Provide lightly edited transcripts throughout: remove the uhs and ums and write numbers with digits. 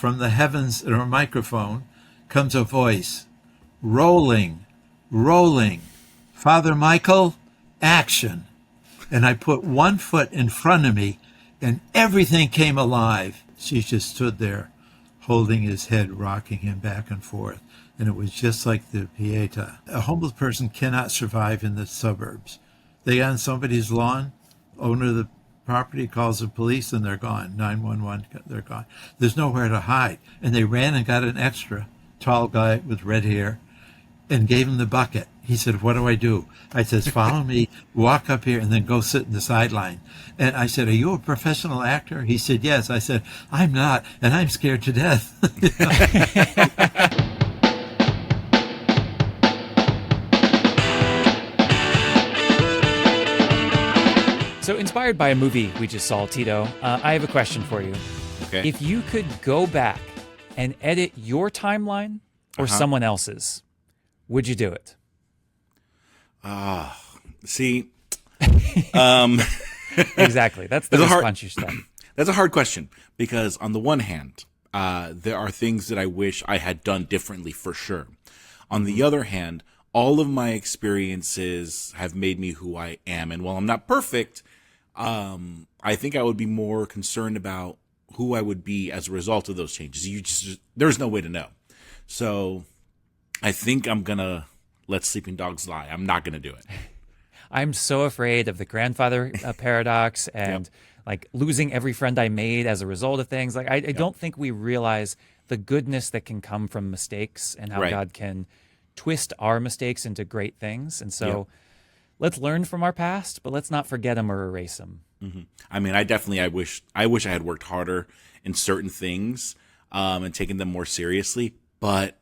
from the heavens in a microphone comes a voice, rolling, rolling. Father Michael, action. And I put one foot in front of me, and everything came alive. She just stood there, holding his head, rocking him back and forth. And it was just like the Pieta. A homeless person cannot survive in the suburbs. They get on somebody's lawn, owner of the property calls the police, and they're gone. 911, they're gone. There's nowhere to hide. And they ran and got an extra tall guy with red hair and gave him the bucket. He said, what do I do? I said, follow me, walk up here, and then go sit in the sideline. And I said, are you a professional actor? He said, yes. I said, I'm not, and I'm scared to death. So inspired by a movie we just saw, Tito, I have a question for you. Okay. If you could go back and edit your timeline or someone else's, would you do it? See, Exactly. That's the response you should have. that's a hard question because on the one hand, there are things that I wish I had done differently for sure. On the other hand, all of my experiences have made me who I am. And while I'm not perfect, I think I would be more concerned about who I would be as a result of those changes. There's no way to know. So I think I'm going to let sleeping dogs lie. I'm not going to do it. I'm so afraid of the grandfather paradox and like losing every friend I made as a result of things. Like I don't think we realize the goodness that can come from mistakes and how God can twist our mistakes into great things. And so let's learn from our past, but let's not forget them or erase them. Mm-hmm. I mean, I wish I had worked harder in certain things and taken them more seriously, but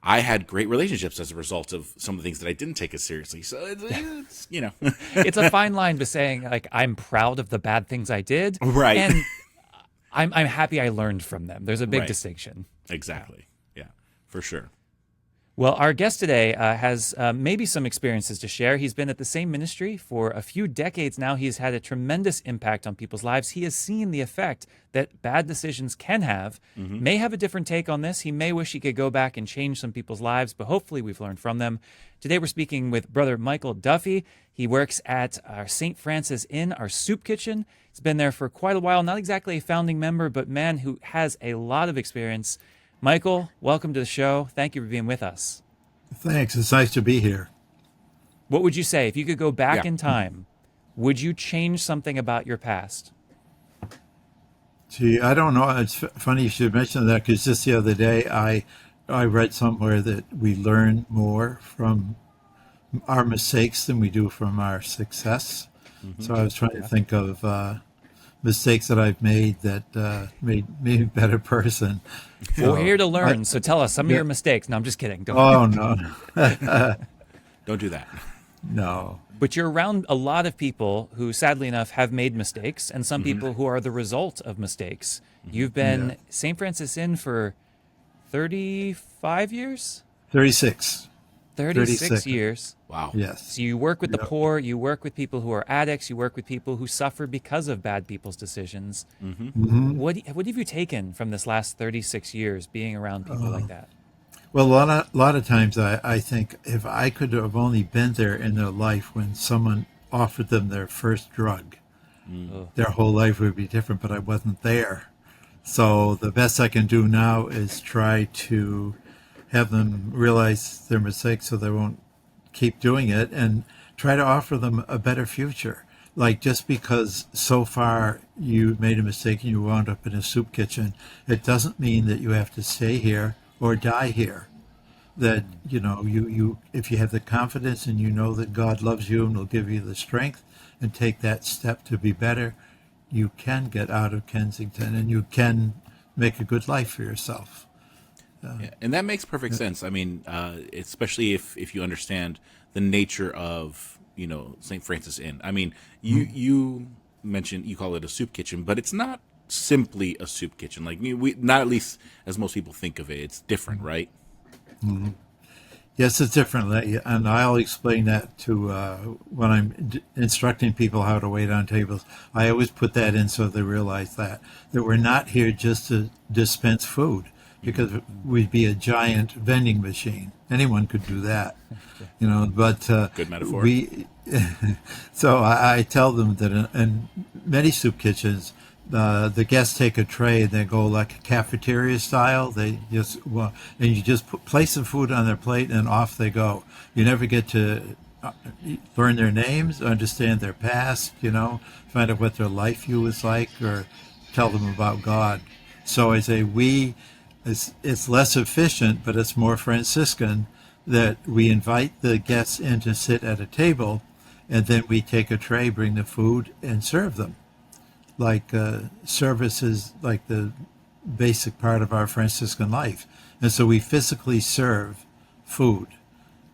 I had great relationships as a result of some of the things that I didn't take as seriously. So it's you know, it's a fine line to saying like, I'm proud of the bad things I did. Right. And I'm happy I learned from them. There's a big distinction. Exactly. Yeah, for sure. Well, our guest today has maybe some experiences to share. He's been at the same ministry for a few decades now. He's had a tremendous impact on people's lives. He has seen the effect that bad decisions can have. May have a different take on this. He may wish he could go back and change some people's lives, but hopefully we've learned from them. Today we're speaking with Brother Michael Duffy. He works at our St. Francis Inn, our soup kitchen. He's been there for quite a while. Not exactly a founding member, but man who has a lot of experience. Michael, welcome to the show. Thank you for being with us. Thanks. It's nice to be here. What would you say if you could go back in time? Would you change something about your past? Gee, I don't know. It's funny you should mention that because just the other day I read somewhere that we learn more from our mistakes than we do from our success. So I was trying to think of mistakes that I've made that made me a better person. We're here to learn, so tell us some of your mistakes. No, I'm just kidding. No. Don't do that. No. But you're around a lot of people who, sadly enough, have made mistakes, and some people who are the result of mistakes. You've been St. Francis Inn for 35 years? 36. 36 years. Wow. Yes. So you work with the poor, you work with people who are addicts, you work with people who suffer because of bad people's decisions. What have you taken from this last 36 years being around people like that? Well, a lot of times I think if I could have only been there in their life when someone offered them their first drug, their whole life would be different, but I wasn't there. So the best I can do now is try to have them realize their mistakes so they won't keep doing it and try to offer them a better future. Like just because so far you made a mistake and you wound up in a soup kitchen, it doesn't mean that you have to stay here or die here. That, you if you have the confidence and you know that God loves you and will give you the strength and take that step to be better, you can get out of Kensington and you can make a good life for yourself. And that makes perfect sense. I mean, especially if you understand the nature of, St. Francis Inn. I mean, you mentioned, you call it a soup kitchen, but it's not simply a soup kitchen. Like not at least as most people think of it. It's different, right? Yes, it's different, and I'll explain that to when I'm instructing people how to wait on tables. I always put that in so they realize that we're not here just to dispense food, because we'd be a giant vending machine. Anyone could do that, But Good metaphor. we, so I tell them that in many soup kitchens, the guests take a tray and they go like a cafeteria style. They just and you just place the food on their plate and off they go. You never get to learn their names, understand their past, find out what their life view was like, or tell them about God. So I say it's less efficient, but it's more Franciscan that we invite the guests in to sit at a table, and then we take a tray, bring the food, and serve them. Like service is like the basic part of our Franciscan life. And so we physically serve food.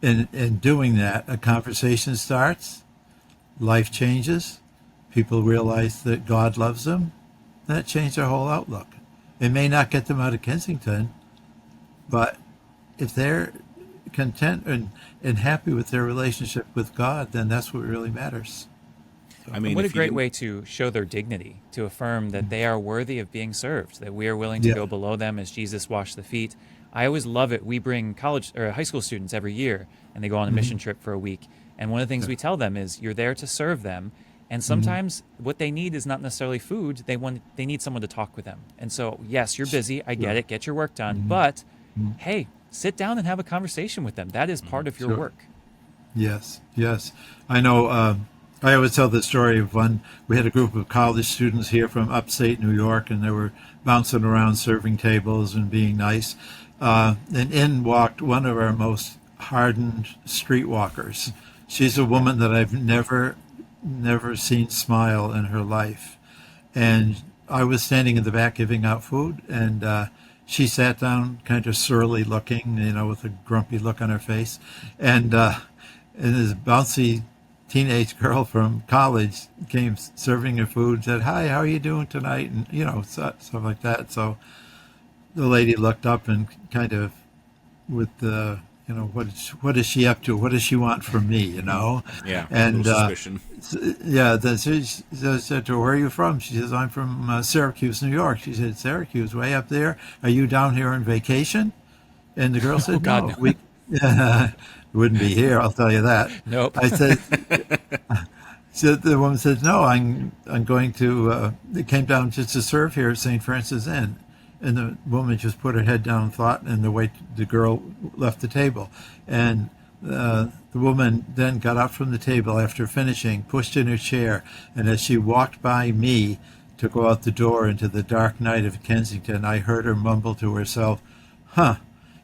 In doing that, a conversation starts, life changes, people realize that God loves them. That changed their whole outlook. It may not get them out of Kensington, but if they're content and happy with their relationship with God, then that's what really matters. I mean, What a if you great didn't- way to show their dignity, to affirm that they are worthy of being served, that we are willing to Yeah. go below them as Jesus washed the feet. I always love it. We bring college or high school students every year, and they go on a mission trip for a week. And one of the things we tell them is you're there to serve them. And sometimes what they need is not necessarily food. They need someone to talk with them. And so, yes, you're busy. I get it. Get your work done. But hey, sit down and have a conversation with them. That is part of your Sure. work. Yes, yes. I know. I always tell the story of when we had a group of college students here from upstate New York, and they were bouncing around serving tables and being nice. And in walked one of our most hardened streetwalkers. She's a woman that I've never seen smile in her life. And I was standing in the back giving out food, and she sat down, kind of surly looking, with a grumpy look on her face. And this bouncy teenage girl from college came serving her food, said, "Hi, how are you doing tonight?" And, stuff like that. So the lady looked up and kind of with the, what is she up to? What does she want from me, Yeah, And little suspicion. yeah, then she said to her, "Where are you from?" She says, "I'm from Syracuse, New York." She said, "Syracuse, way up there? Are you down here on vacation?" And the girl said, God, "No, no. we wouldn't be here, I'll tell you that." Nope. I said, so the woman said, "No, I'm going to." They came down just to serve here at St. Francis Inn, and the woman just put her head down and thought, and the girl left the table, and the woman then got up from the table after finishing, pushed in her chair, and as she walked by me to go out the door into the dark night of Kensington, I heard her mumble to herself, "Huh,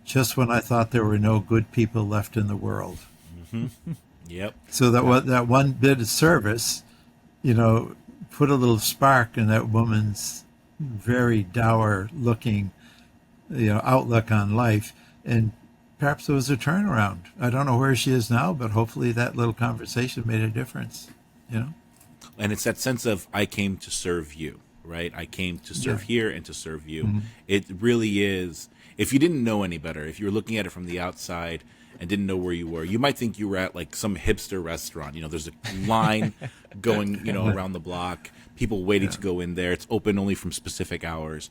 just when I thought there were no good people left in the world." Yep. So that one bit of service, put a little spark in that woman's very dour looking, outlook on life, and perhaps there was a turnaround. I don't know where she is now, but hopefully that little conversation made a difference. And it's that sense of I came to serve you, right? I came to serve here and to serve you. It really is. If you didn't know any better, if you were looking at it from the outside and didn't know where you were, you might think you were at like some hipster restaurant. There's a line going, around the block, people waiting to go in there. It's open only from specific hours.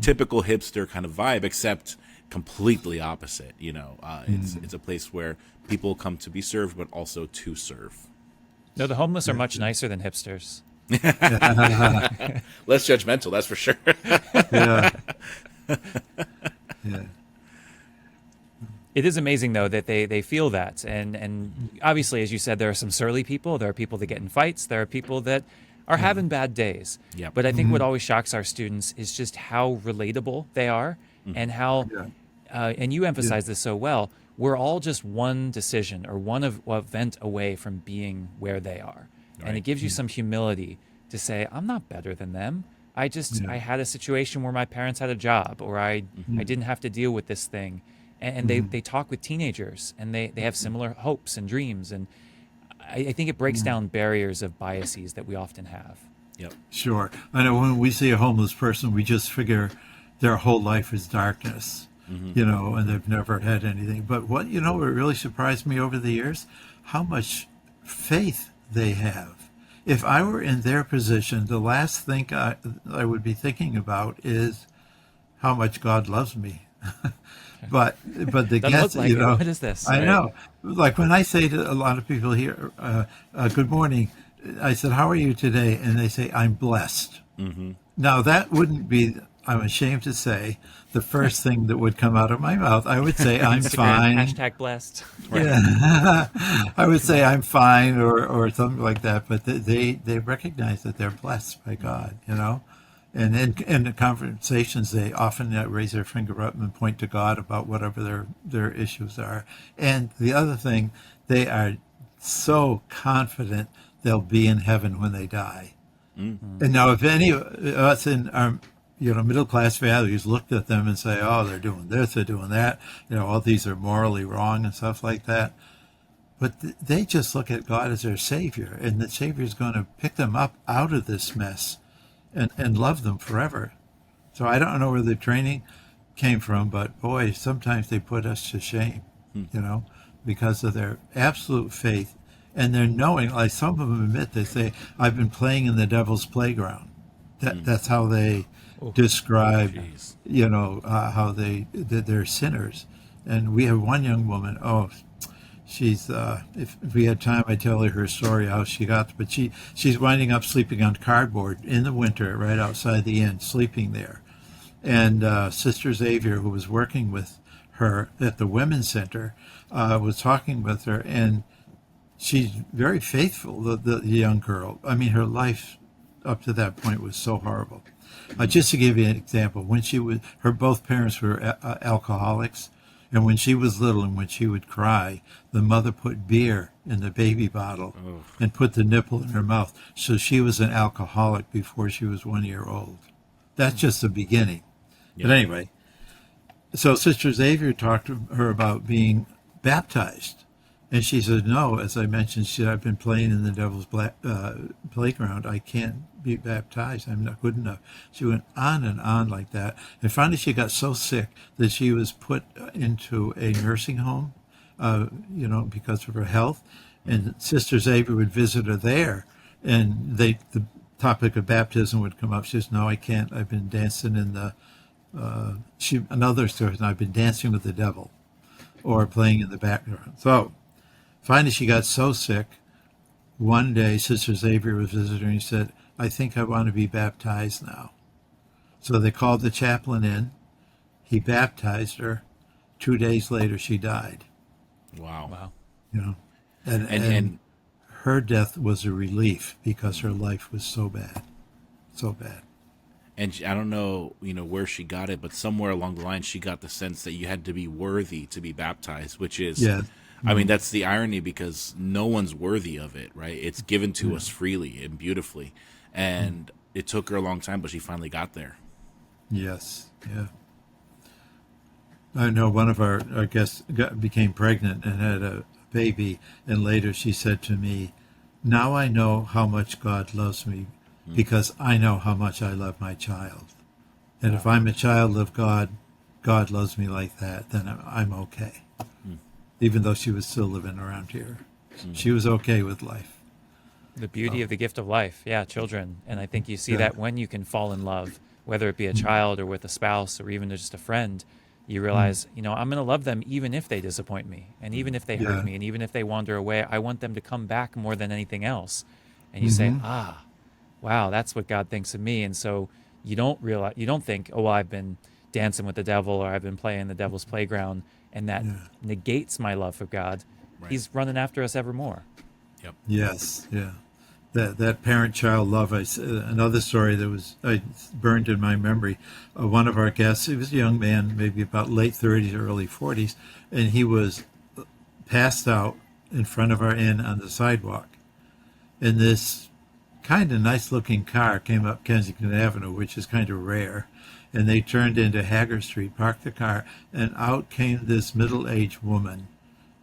Typical hipster kind of vibe, except completely opposite. It's a place where people come to be served, but also to serve. No, the homeless are much nicer than hipsters. Less judgmental, that's for sure. Yeah. Yeah. It is amazing, though, that they feel that. And obviously, as you said, there are some surly people. There are people that get in fights. There are people that are having bad days. Yep. But I think what always shocks our students is just how relatable they are and how, and you emphasize this so well, we're all just one decision or one event away from being where they are. Right. And it gives you some humility to say, I'm not better than them. I had a situation where my parents had a job, or I didn't have to deal with this thing. And they talk with teenagers, and they have similar hopes and dreams. And I think it breaks down barriers of biases that we often have. Yep. Sure. I know when we see a homeless person, we just figure their whole life is darkness. and they've never had anything. But what really surprised me over the years, how much faith they have. If I were in their position, the last thing I would be thinking about is how much God loves me. but the Doesn't guess, look like it. What is this? I Right. know. Like when I say to a lot of people here, "Good morning," I said, "How are you today?" And they say, "I'm blessed." Now that wouldn't be, I'm ashamed to say, the first thing that would come out of my mouth. I would say, "I'm Instagram, fine." hashtag blessed. Yeah. I would say I'm fine or something like that, but they recognize that they're blessed by God, And in the conversations, they often raise their finger up and point to God about whatever their issues are. And the other thing, they are so confident they'll be in heaven when they die. And now, if any of us in our middle class values looked at them and say, "Oh, they're doing this, they're doing that," all these are morally wrong and stuff like that. But they just look at God as their Savior, and the Savior is going to pick them up out of this mess and love them forever. So I don't know where the training came from, but boy, sometimes they put us to shame, because of their absolute faith. And they're knowing, like some of them admit, they say, "I've been playing in the devil's playground." That's how they describe, how they're sinners. And we have one young woman, she's, if we had time, I'd tell her story, how she got, but she's winding up sleeping on cardboard in the winter right outside the inn, sleeping there. And Sister Xavier, who was working with her at the Women's Center, was talking with her, and she's very faithful, the young girl. I mean, her life up to that point was so horrible. Just to give you an example, when both parents were alcoholics, and when she was little and when she would cry, the mother put beer in the baby bottle and put the nipple in her mouth. So she was an alcoholic before she was 1 year old. That's just the beginning. But anyway, so Sister Xavier talked to her about being baptized. And she said, "No, as I mentioned, I've been playing in the devil's playground. I can't be baptized. I'm not good enough." She went on and on like that. And finally she got so sick that she was put into a nursing home, because of her health. And Sister Xavier would visit her there. And the topic of baptism would come up. She says, "No, I can't. I've been dancing in the..." Another story, "I've been dancing with the devil," or playing in the background. So finally, she got so sick. One day, Sister Xavier was visiting her and said, "I think I want to be baptized now." So they called the chaplain in. He baptized her. 2 days later, she died. Wow. And her death was a relief because her life was so bad. So bad. And I don't know, where she got it, but somewhere along the line, she got the sense that you had to be worthy to be baptized, which is, I mean, that's the irony, because no one's worthy of it, right? It's given to us freely and beautifully. And it took her a long time, but she finally got there. Yes, yeah. I know one of our guests became pregnant and had a baby, and later she said to me, "Now I know how much God loves me, because I know how much I love my child. And if I'm a child of God, God loves me like that, then I'm okay." Even though she was still living around here. She was okay with life. The beauty of the gift of life. Yeah, children. And I think you see that when you can fall in love, whether it be a child or with a spouse or even just a friend, you realize, I'm going to love them even if they disappoint me, and even if they hurt me, and even if they wander away. I want them to come back more than anything else. And you say, wow, that's what God thinks of me. And so you don't think, "Oh, well, I've been dancing with the devil, or I've been playing the devil's playground," and that negates my love for God. Right. He's running after us evermore. Yep. Yes, yeah. That parent-child love. Another story that burned in my memory. One of our guests, he was a young man, maybe about late 30s, early 40s, and he was passed out in front of our inn on the sidewalk. And this kind of nice-looking car came up Kensington Avenue, which is kind of rare, and they turned into Haggard Street, parked the car, and out came this middle-aged woman.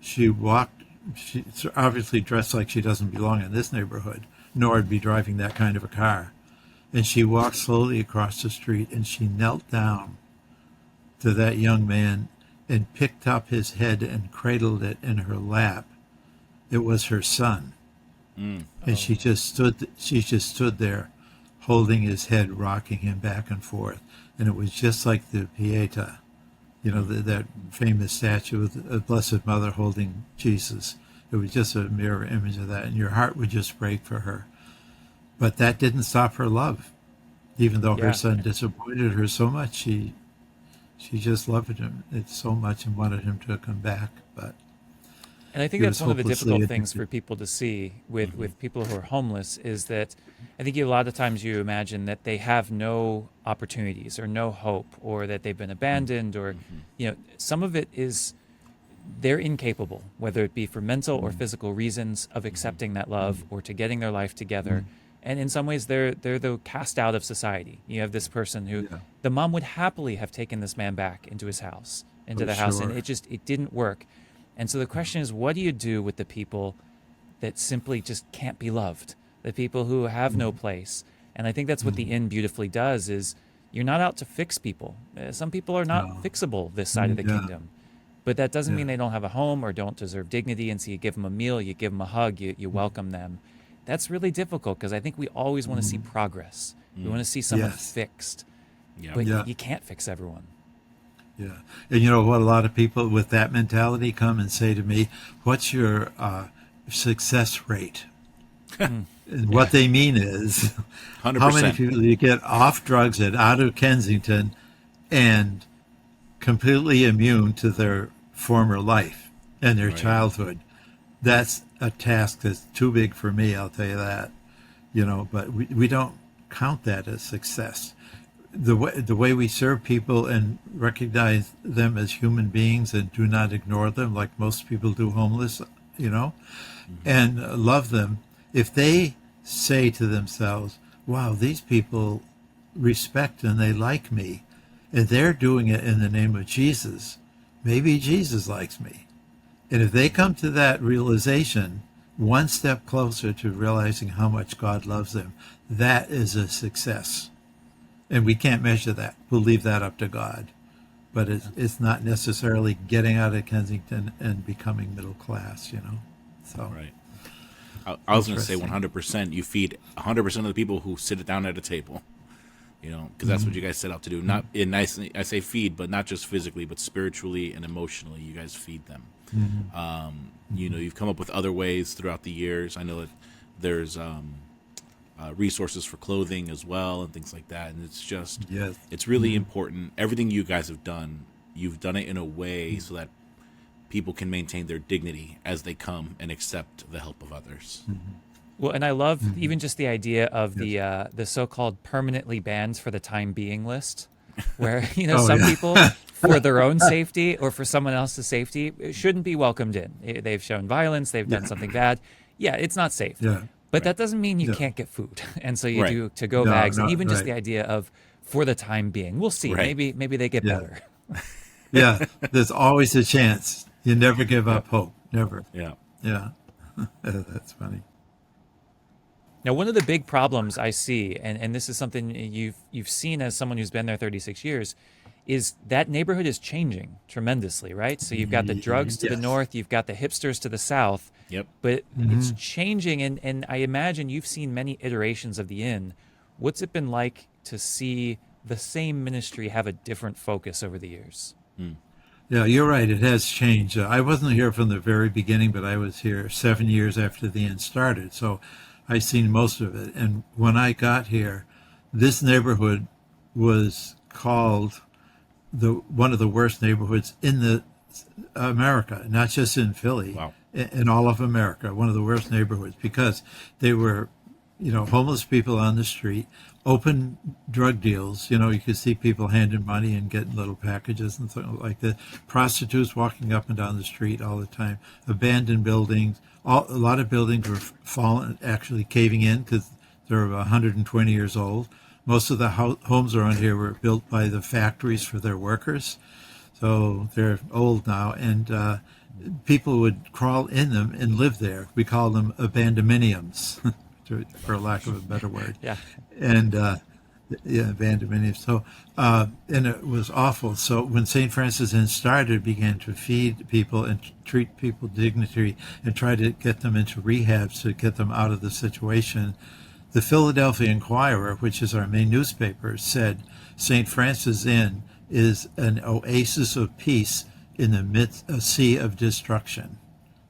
She's obviously dressed like she doesn't belong in this neighborhood, nor would be driving that kind of a car. And she walked slowly across the street, and she knelt down to that young man and picked up his head and cradled it in her lap. It was her son. And she just stood there holding his head, rocking him back and forth. And it was just like the Pieta, that famous statue of the Blessed Mother holding Jesus. It was just a mirror image of that, and your heart would just break for her. But that didn't stop her love. Even though her son disappointed her so much, she just loved him so much and wanted him to come back. But And I think he that's was one of the hopelessly difficult things addicted. for people to see with people who are homeless is that I think a lot of times you imagine that they have no opportunities or no hope, or that they've been abandoned, or some of it is they're incapable, whether it be for mental or physical reasons, of accepting that love or to getting their life together. And in some ways, they're the cast out of society. You have this person who the mom would happily have taken this man back into his house, into the house, and it didn't work. And so the question is, what do you do with the people that simply just can't be loved, the people who have no place? And I think that's what the inn beautifully does, is you're not out to fix people. Some people are not fixable this side of the kingdom. But that doesn't mean they don't have a home or don't deserve dignity. And so you give them a meal, you give them a hug, you welcome them. That's really difficult, because I think we always want to see progress. We want to see someone fixed. But you can't fix everyone. Yeah. And you know what? A lot of people with that mentality come and say to me, what's your success rate? And what they mean is, 100%. how many people do you get off drugs and out of Kensington and completely immune to their former life and their childhood? That's a task that's too big for me, I'll tell you that. But we don't count that as success. The way we serve people and recognize them as human beings and do not ignore them like most people do homeless, and love them. If they say to themselves, wow, these people respect and they like me, and they're doing it in the name of Jesus, maybe Jesus likes me. And if they come to that realization, one step closer to realizing how much God loves them, that is a success. And we can't measure that. We'll leave that up to God. But it's not necessarily getting out of Kensington and becoming middle class, So Right. I was going to say 100%. You feed 100% of the people who sit down at a table, because that's what you guys set out to do. Not in nice. I say feed, but not just physically, but spiritually and emotionally. You guys feed them. You've come up with other ways throughout the years. I know that there's resources for clothing as well and things like that. And it's just, it's really important. Everything you guys have done, you've done it in a way so that people can maintain their dignity as they come and accept the help of others. Well, and I love even just the idea of the so-called permanently banned for the time being list, where some people, for their own safety or for someone else's safety, shouldn't be welcomed in. They've shown violence, they've done something bad. Yeah, it's not safe. But that doesn't mean you can't get food, and so you do to-go bags. And even just the idea of for the time being, we'll see. Maybe they get better. There's always a chance. You never give up hope. Never. Yeah. That's funny. Now, one of the big problems I see, and this is something you've seen as someone who's been there 36 years, is that neighborhood is changing tremendously, right? So you've got the drugs to the north, you've got the hipsters to the south. But it's changing, and I imagine you've seen many iterations of the inn. What's it been like to see the same ministry have a different focus over the years? Yeah, you're right. It has changed. I wasn't here from the very beginning, but I was here 7 years after the inn started. So I've seen most of it. And when I got here, this neighborhood was called one of the worst neighborhoods in America, not just in Philly. Wow. In all of America, one of the worst neighborhoods, because they were, homeless people on the street, open drug deals. You could see people handing money and getting little packages and things like that. Prostitutes walking up and down the street all the time. Abandoned buildings. A lot of buildings were actually caving in because they're 120 years old. Most of the homes around here were built by the factories for their workers, so they're old now, and people would crawl in them and live there. We call them abandonminiums, for lack of a better word. Yeah. And Yeah, abandonment. So, and it was awful. So when St. Francis Inn started, began to feed people and treat people dignity and try to get them into rehabs to get them out of the situation. The Philadelphia Inquirer, which is our main newspaper, said St. Francis Inn is an oasis of peace in the midst a sea of destruction.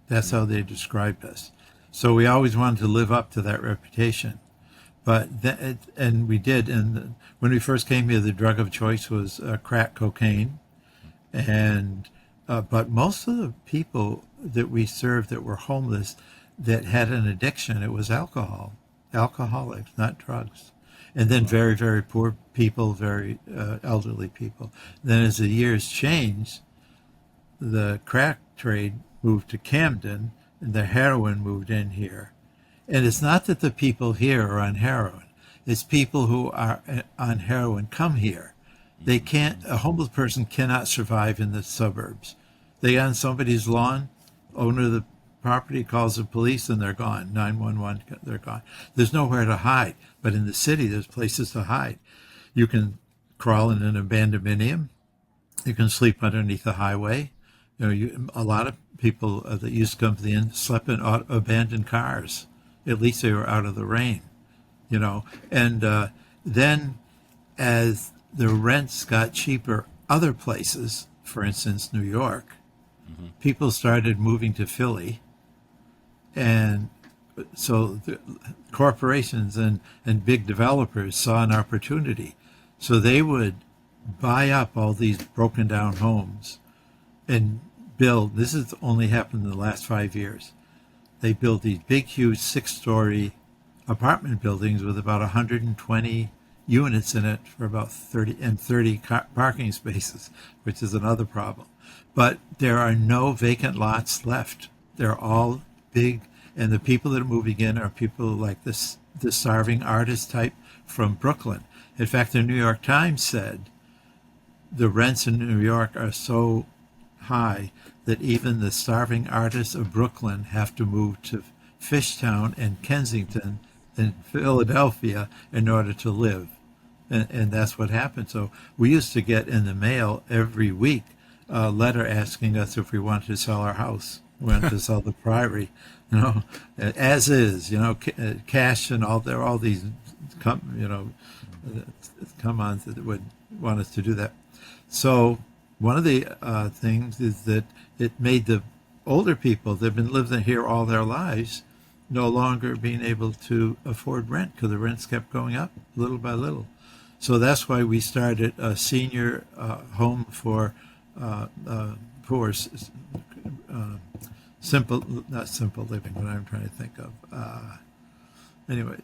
That's how they described us. So we always wanted to live up to that reputation. And we did. And when we first came here, the drug of choice was crack cocaine, and but most of the people that we served that were homeless, that had an addiction, it was alcohol, alcoholics, not drugs. And then very, very poor people, very elderly people. Then as the years changed, the crack trade moved to Camden, and the heroin moved in here. And it's not that the people here are on heroin. It's people who are on heroin come here. They can't, a homeless person cannot survive in the suburbs. They on somebody's lawn, owner of the property calls the police and they're gone. 911, they're gone. There's nowhere to hide. But in the city, there's places to hide. You can crawl in an abandoned. You can sleep underneath the highway. A lot of people that used to come to the inn slept in abandoned cars. At least they were out of the rain, And then as the rents got cheaper other places, for instance, New York, people started moving to Philly. And so the corporations and big developers saw an opportunity. So they would buy up all these broken down homes and build. This has only happened in the last 5 years. They built these big, huge 6-story apartment buildings with about 120 units in it for about 30 parking spaces, which is another problem. But there are no vacant lots left. They're all big, and the people that are moving in are people like this, the starving artist type from Brooklyn. In fact, the New York Times said the rents in New York are so high that even the starving artists of Brooklyn have to move to Fishtown and Kensington and Philadelphia in order to live. And that's what happened. So we used to get in the mail every week a letter asking us if we wanted to sell our house. We wanted to sell the Priory, as is, cash and all. There are all these, come on that would want us to do that. So one of the things is that it made the older people that have been living here all their lives no longer being able to afford rent because the rents kept going up little by little. So that's why we started a senior home for poor, not simple living, what I'm trying to think of. Anyway,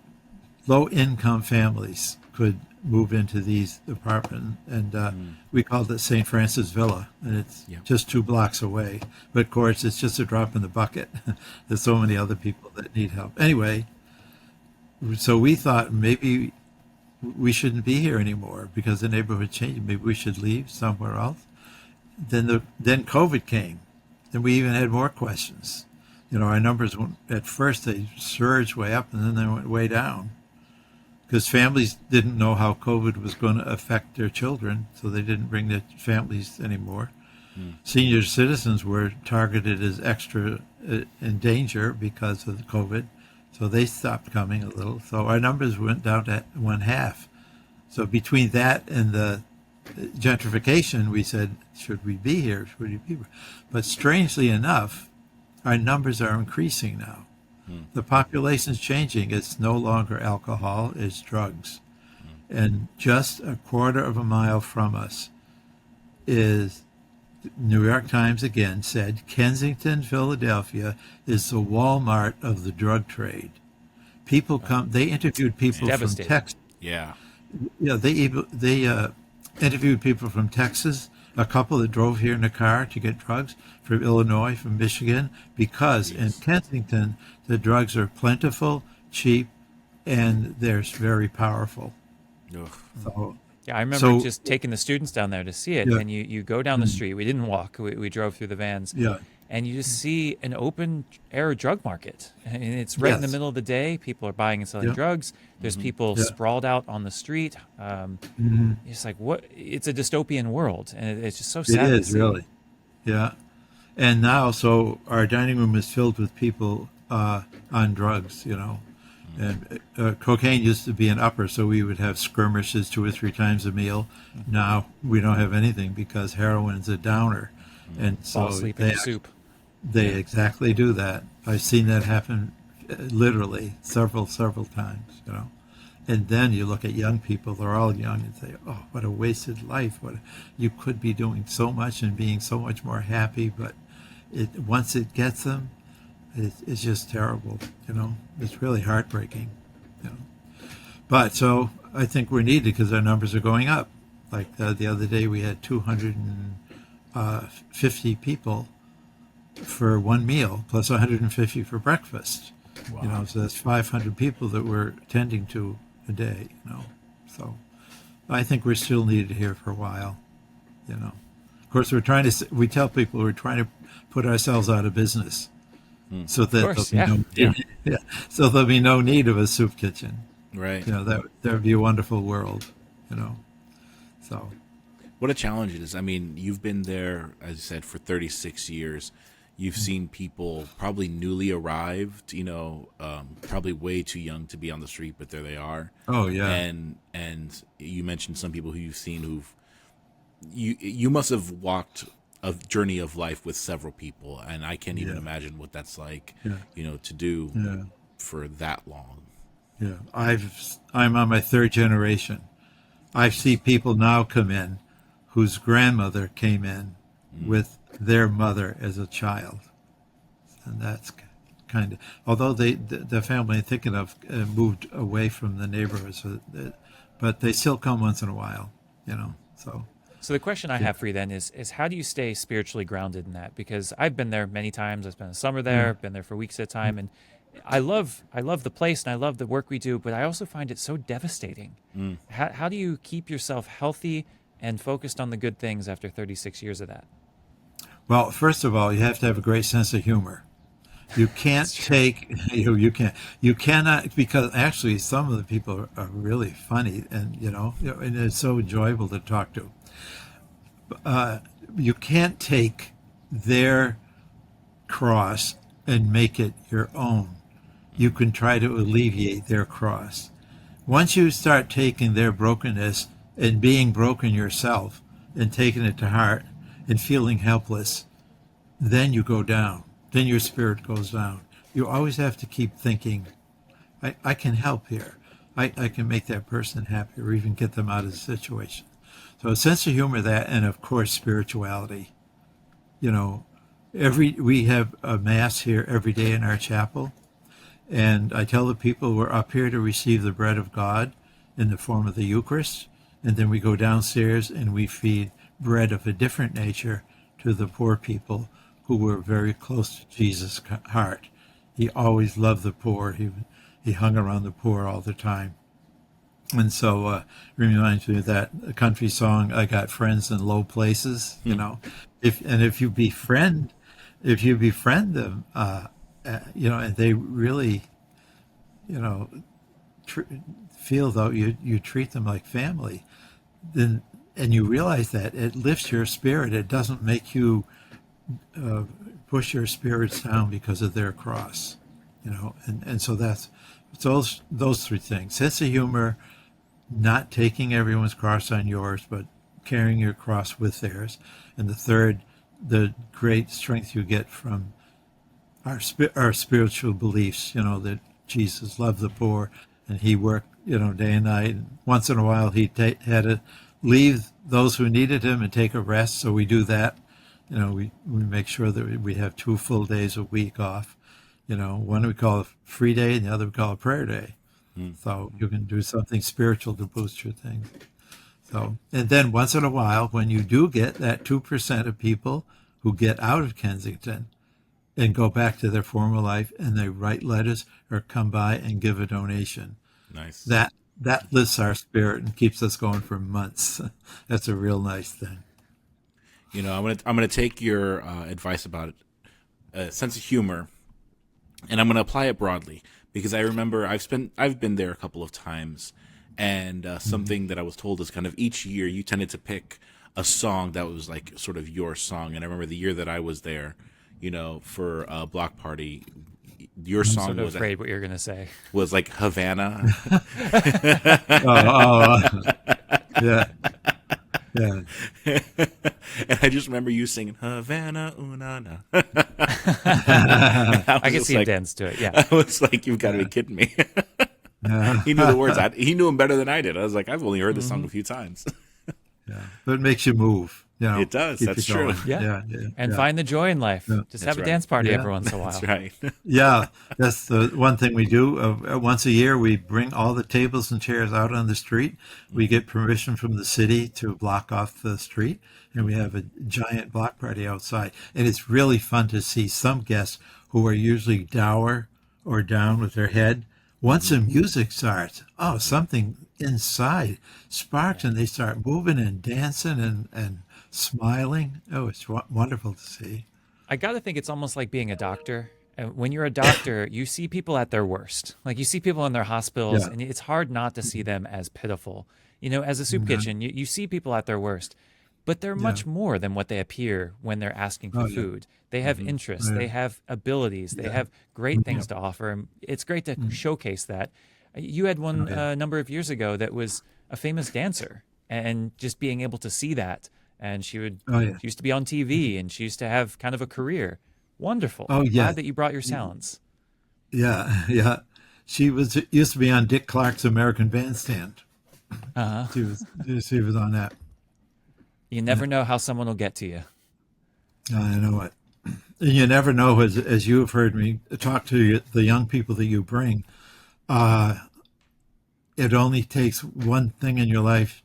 low-income families could move into these apartments, and we called it St. Francis Villa, and it's just 2 blocks away. But of course, it's just a drop in the bucket. There's so many other people that need help. Anyway, so we thought maybe we shouldn't be here anymore because the neighborhood changed. Maybe we should leave somewhere else. Then COVID came, and we even had more questions. Our numbers went, at first they surged way up, and then they went way down, because families didn't know how COVID was going to affect their children, so they didn't bring their families anymore. Senior citizens were targeted as extra in danger because of the COVID, so they stopped coming a little. So our numbers went down to 1/2. So between that and the gentrification, we said, should we be here? Should we be here? But strangely enough, our numbers are increasing now. The population's changing. It's no longer alcohol, it's drugs. And just a quarter of a mile from us is, New York Times again said, Kensington, Philadelphia is the Walmart of the drug trade. People come, they interviewed people from Texas. Yeah. Yeah, they interviewed people from Texas, a couple that drove here in a car to get drugs, from Illinois, from Michigan, because in Kensington, the drugs are plentiful, cheap, and they're very powerful. So, yeah, I remember just taking the students down there to see it, and you go down the street. We didn't walk; we drove through the vans. Yeah. and you just see an open air drug market. And it's right in the Yes. middle of the day. People are buying and selling Yeah. drugs. There's people Yeah. sprawled out on the street. Hmm. It's like, what? It's a dystopian world, and it's just so It sad to is see. really. Yeah. And now, so our dining room is filled with people on drugs, And cocaine used to be an upper, so we would have skirmishes 2 or 3 times a meal. Now we don't have anything because heroin's a downer, and Fall so asleep in your soup. they exactly do that. I've seen that happen literally several times. And then you look at young people; they're all young, and say, "Oh, what a wasted life! You could be doing so much and being so much more happy, but once it gets them, it's just terrible. It's really heartbreaking. You know, but so I think we're needed because our numbers are going up. Like the other day, we had 250 people for one meal, plus 150 for breakfast. Wow. So that's 500 people that we're tending to a day. So I think we're still needed here for a while. Of course, we tell people we're trying to put ourselves out of business, so that Of course, there'll be Yeah. yeah, so there'll be no need of a soup kitchen. Right. That would be a wonderful world. So What a challenge it is. I mean, you've been there, as you said, for 36 years. You've seen people probably newly arrived, probably way too young to be on the street, but there they are. oh yeah, And you mentioned some people who you've seen you must have walked a journey of life with several people, and I can't even Yeah. imagine what that's like, Yeah. to do yeah, for that long. yeah. I'm on my third generation. I see people now come in whose grandmother came in with their mother as a child, and that's kind of, although the family I'm thinking of moved away from the neighborhood, but they still come once in a while. So So the question I have for you then is how do you stay spiritually grounded in that? Because I've been there many times. I spent a summer there, been there for weeks at a time, and I love the place and I love the work we do, but I also find it so devastating. How do you keep yourself healthy and focused on the good things after 36 years of that? Well, first of all, you have to have a great sense of humor. You can't take you cannot, because actually some of the people are really funny, and and it's so enjoyable to talk to. You can't take their cross and make it your own. You can try to alleviate their cross. Once you start taking their brokenness and being broken yourself and taking it to heart and feeling helpless, then you go down. Then your spirit goes down. You always have to keep thinking, I can help here. I can make that person happy or even get them out of the situation. So a sense of humor, that, and of course spirituality. We have a mass here every day in our chapel, and I tell the people we're up here to receive the bread of God in the form of the Eucharist, and then we go downstairs and we feed bread of a different nature to the poor people who were very close to Jesus' heart. He always loved the poor. He hung around the poor all the time. And so it reminds me of that country song, "I Got Friends in Low Places." If you befriend them, and they really, tr- feel though you treat them like family, then, and you realize that, it lifts your spirit. It doesn't make you push your spirits down because of their cross, and so that's those 3 things: sense of humor, not taking everyone's cross on yours, but carrying your cross with theirs, and the third, the great strength you get from our spiritual beliefs. That Jesus loved the poor, and he worked day and night. And once in a while, he had to leave those who needed him and take a rest. So we do that. We make sure that we have 2 full days a week off. One we call a free day, and the other we call a prayer day. So you can do something spiritual to boost your things. So, and then once in a while, when you do get that 2% of people who get out of Kensington and go back to their former life, and they write letters or come by and give a donation, Nice. that lifts our spirit and keeps us going for months. That's a real nice thing. I'm gonna take your advice about a sense of humor, and I'm going to apply it broadly because I remember I've been there a couple of times, and something that I was told is kind of each year you tended to pick a song that was like sort of your song. And I remember the year that I was there, for a block party, your song Sort of was afraid what you're going to say. was like Havana. Yeah. Yeah. And I just remember you singing Havana Unana. I can see him dance to it. Yeah. I was like, you've got to be kidding me. Yeah. He knew the words. He knew them better than I did. I was like, I've only heard this song a few times. Yeah. But it makes you move. It does. Keep That's you going. true. Yeah. Yeah. And find the joy in life. Just That's have a right. dance party Yeah. every once in a while. That's right. Yeah, that's the one thing we do. Once a year, we bring all the tables and chairs out on the street. We get permission from the city to block off the street, and we have a giant block party outside. And it's really fun to see some guests who are usually dour or down with their head. Once the music starts, something inside sparks, and they start moving and dancing and smiling. Oh, it's wonderful to see. I got to think it's almost like being a doctor. And when you're a doctor, you see people at their worst. Like you see people in their hospitals, Yeah. and it's hard not to see them as pitiful. As a soup kitchen, you see people at their worst, but they're much more than what they appear when they're asking for food. They have interests, they have abilities, they have great things to offer. And it's great to showcase that. You had one number of years ago that was a famous dancer, and just being able to see that. And she used to be on TV, and she used to have kind of a career. Wonderful. Oh, yeah. Glad that you brought your talents. Yeah, yeah. She used to be on Dick Clark's American Bandstand. Uh-huh. She was on that. You never know how someone will get to you. I know it. And you never know, as you have heard me talk to the young people that you bring, it only takes one thing in your life,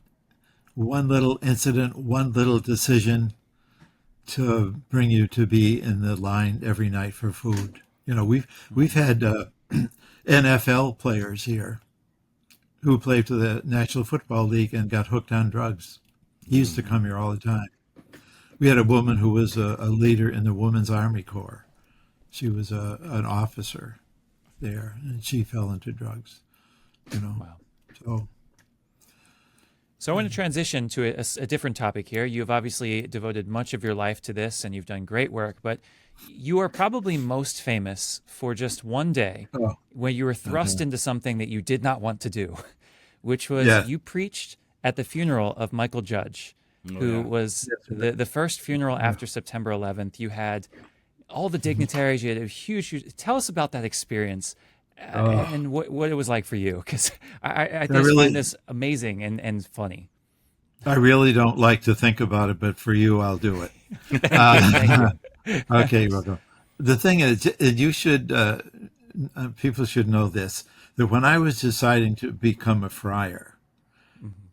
one little incident, one little decision to bring you to be in the line every night for food. We've had NFL players here who played for the National Football League and got hooked on drugs. He used to come here all the time. We had a woman who was a leader in the Women's Army Corps. She was an officer there, and she fell into drugs. Wow. So So I want to transition to a different topic here. You've obviously devoted much of your life to this, and you've done great work, but you are probably most famous for just one day when you were thrust into something that you did not want to do, which was you preached at the funeral of Michael Judge, who was the first funeral after September 11th. You had all the dignitaries. You had a huge. Tell us about that experience and what it was like for you, because I just find this amazing and funny. I really don't like to think about it, but for you, I'll do it. Thank you. Okay, Rocco. The thing is, you should, people should know this, that when I was deciding to become a friar,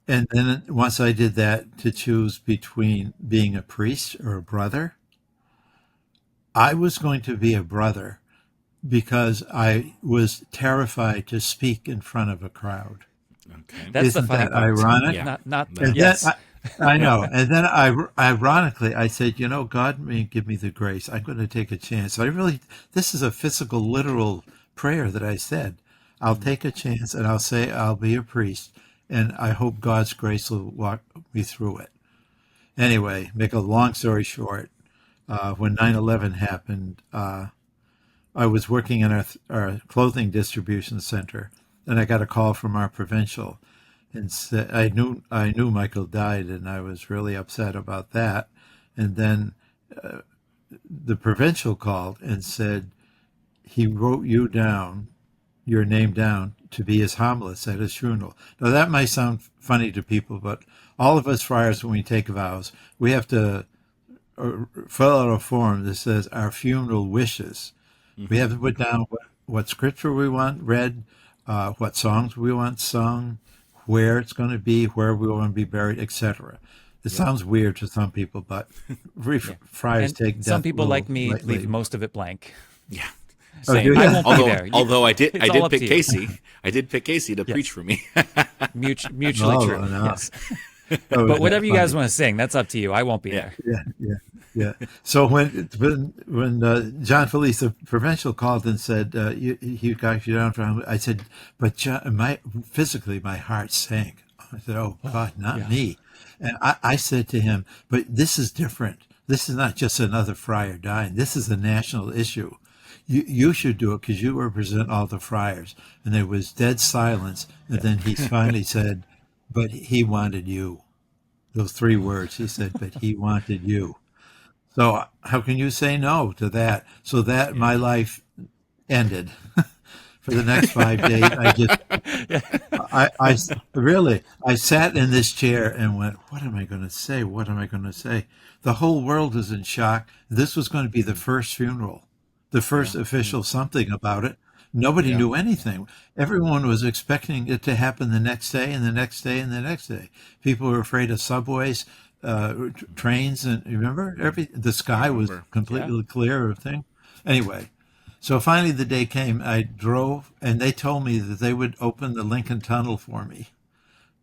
and then once I did that, to choose between being a priest or a brother, I was going to be a brother because I was terrified to speak in front of a crowd. Okay. That's Isn't the funny that part. ironic? Yeah. Not And yes. then I know. And then ironically, I said, God may give me the grace. I'm going to take a chance. This is a physical, literal prayer that I said. I'll take a chance and I'll say I'll be a priest, and I hope God's grace will walk me through it. Anyway, make a long story short, when 9/11 happened, I was working in our clothing distribution center, and I got a call from our provincial, and said I knew Michael died, and I was really upset about that. And then the provincial called and said he wrote your name down to be his homilist at his funeral. Now that might sound funny to people, but all of us friars, when we take vows, we have to fill out a form that says our funeral wishes. Mm-hmm. We have to put down what scripture we want read, what songs we want sung, where it's going to be, where we want to be buried, etc. It sounds weird to some people, but friars And take death some people like me lightly. leave most of it blank. Yeah. Saying, do you? I won't be there. Although I did It's all up pick to you. Casey. I did pick Casey to preach for me. Mutually Oh, true. no. Yes. Oh, But whatever you guys funny. want to sing, that's up to you. I won't be there. Yeah. Yeah. So when John Felice, the provincial, called and said he got you down for, I said, but John, physically my heart sank. I said, oh God, not Yeah. me. And I said to him, but this is different. This is not just another friar dying. This is a national issue. You should do it because you represent all the friars. And there was dead silence. And then he finally said, but he wanted you. Those three words. He said, but he wanted you. So how can you say no to that? So that my Yeah. life ended. For the next 5 days, I really, I sat in this chair and went, what am I going to say? What am I going to say? The whole world is in shock. This was going to be the first funeral, the first Yeah. official something about it. Nobody Yeah. knew anything. Everyone was expecting it to happen the next day and the next day and the next day. People were afraid of subways, trains, and remember, the I sky was remember. Yeah. completely clear of thing. Anyway, so finally the day came. I drove, and they told me that they would open the Lincoln Tunnel for me.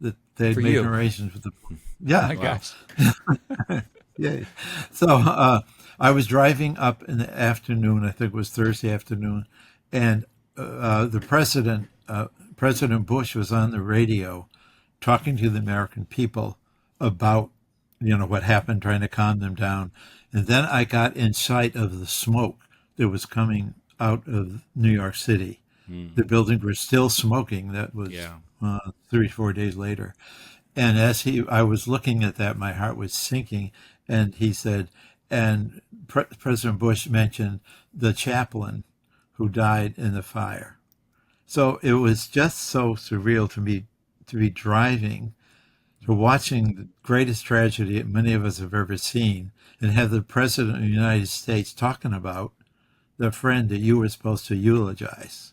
That they'd For made you. arrangements with the. Oh my Yeah, Wow. gosh. yeah. So I was driving up in the afternoon. I think it was Thursday afternoon, and the President Bush, was on the radio talking to the American people about what happened, trying to calm them down. And then I got in sight of the smoke that was coming out of New York City. The buildings were still smoking. That was Yeah. 3 4 days later. And I was looking at that, my heart was sinking. And he said, and President Bush mentioned the chaplain who died in the fire. So it was just so surreal to me to be driving, to watching the greatest tragedy many of us have ever seen, and have the President of the United States talking about the friend that you were supposed to eulogize.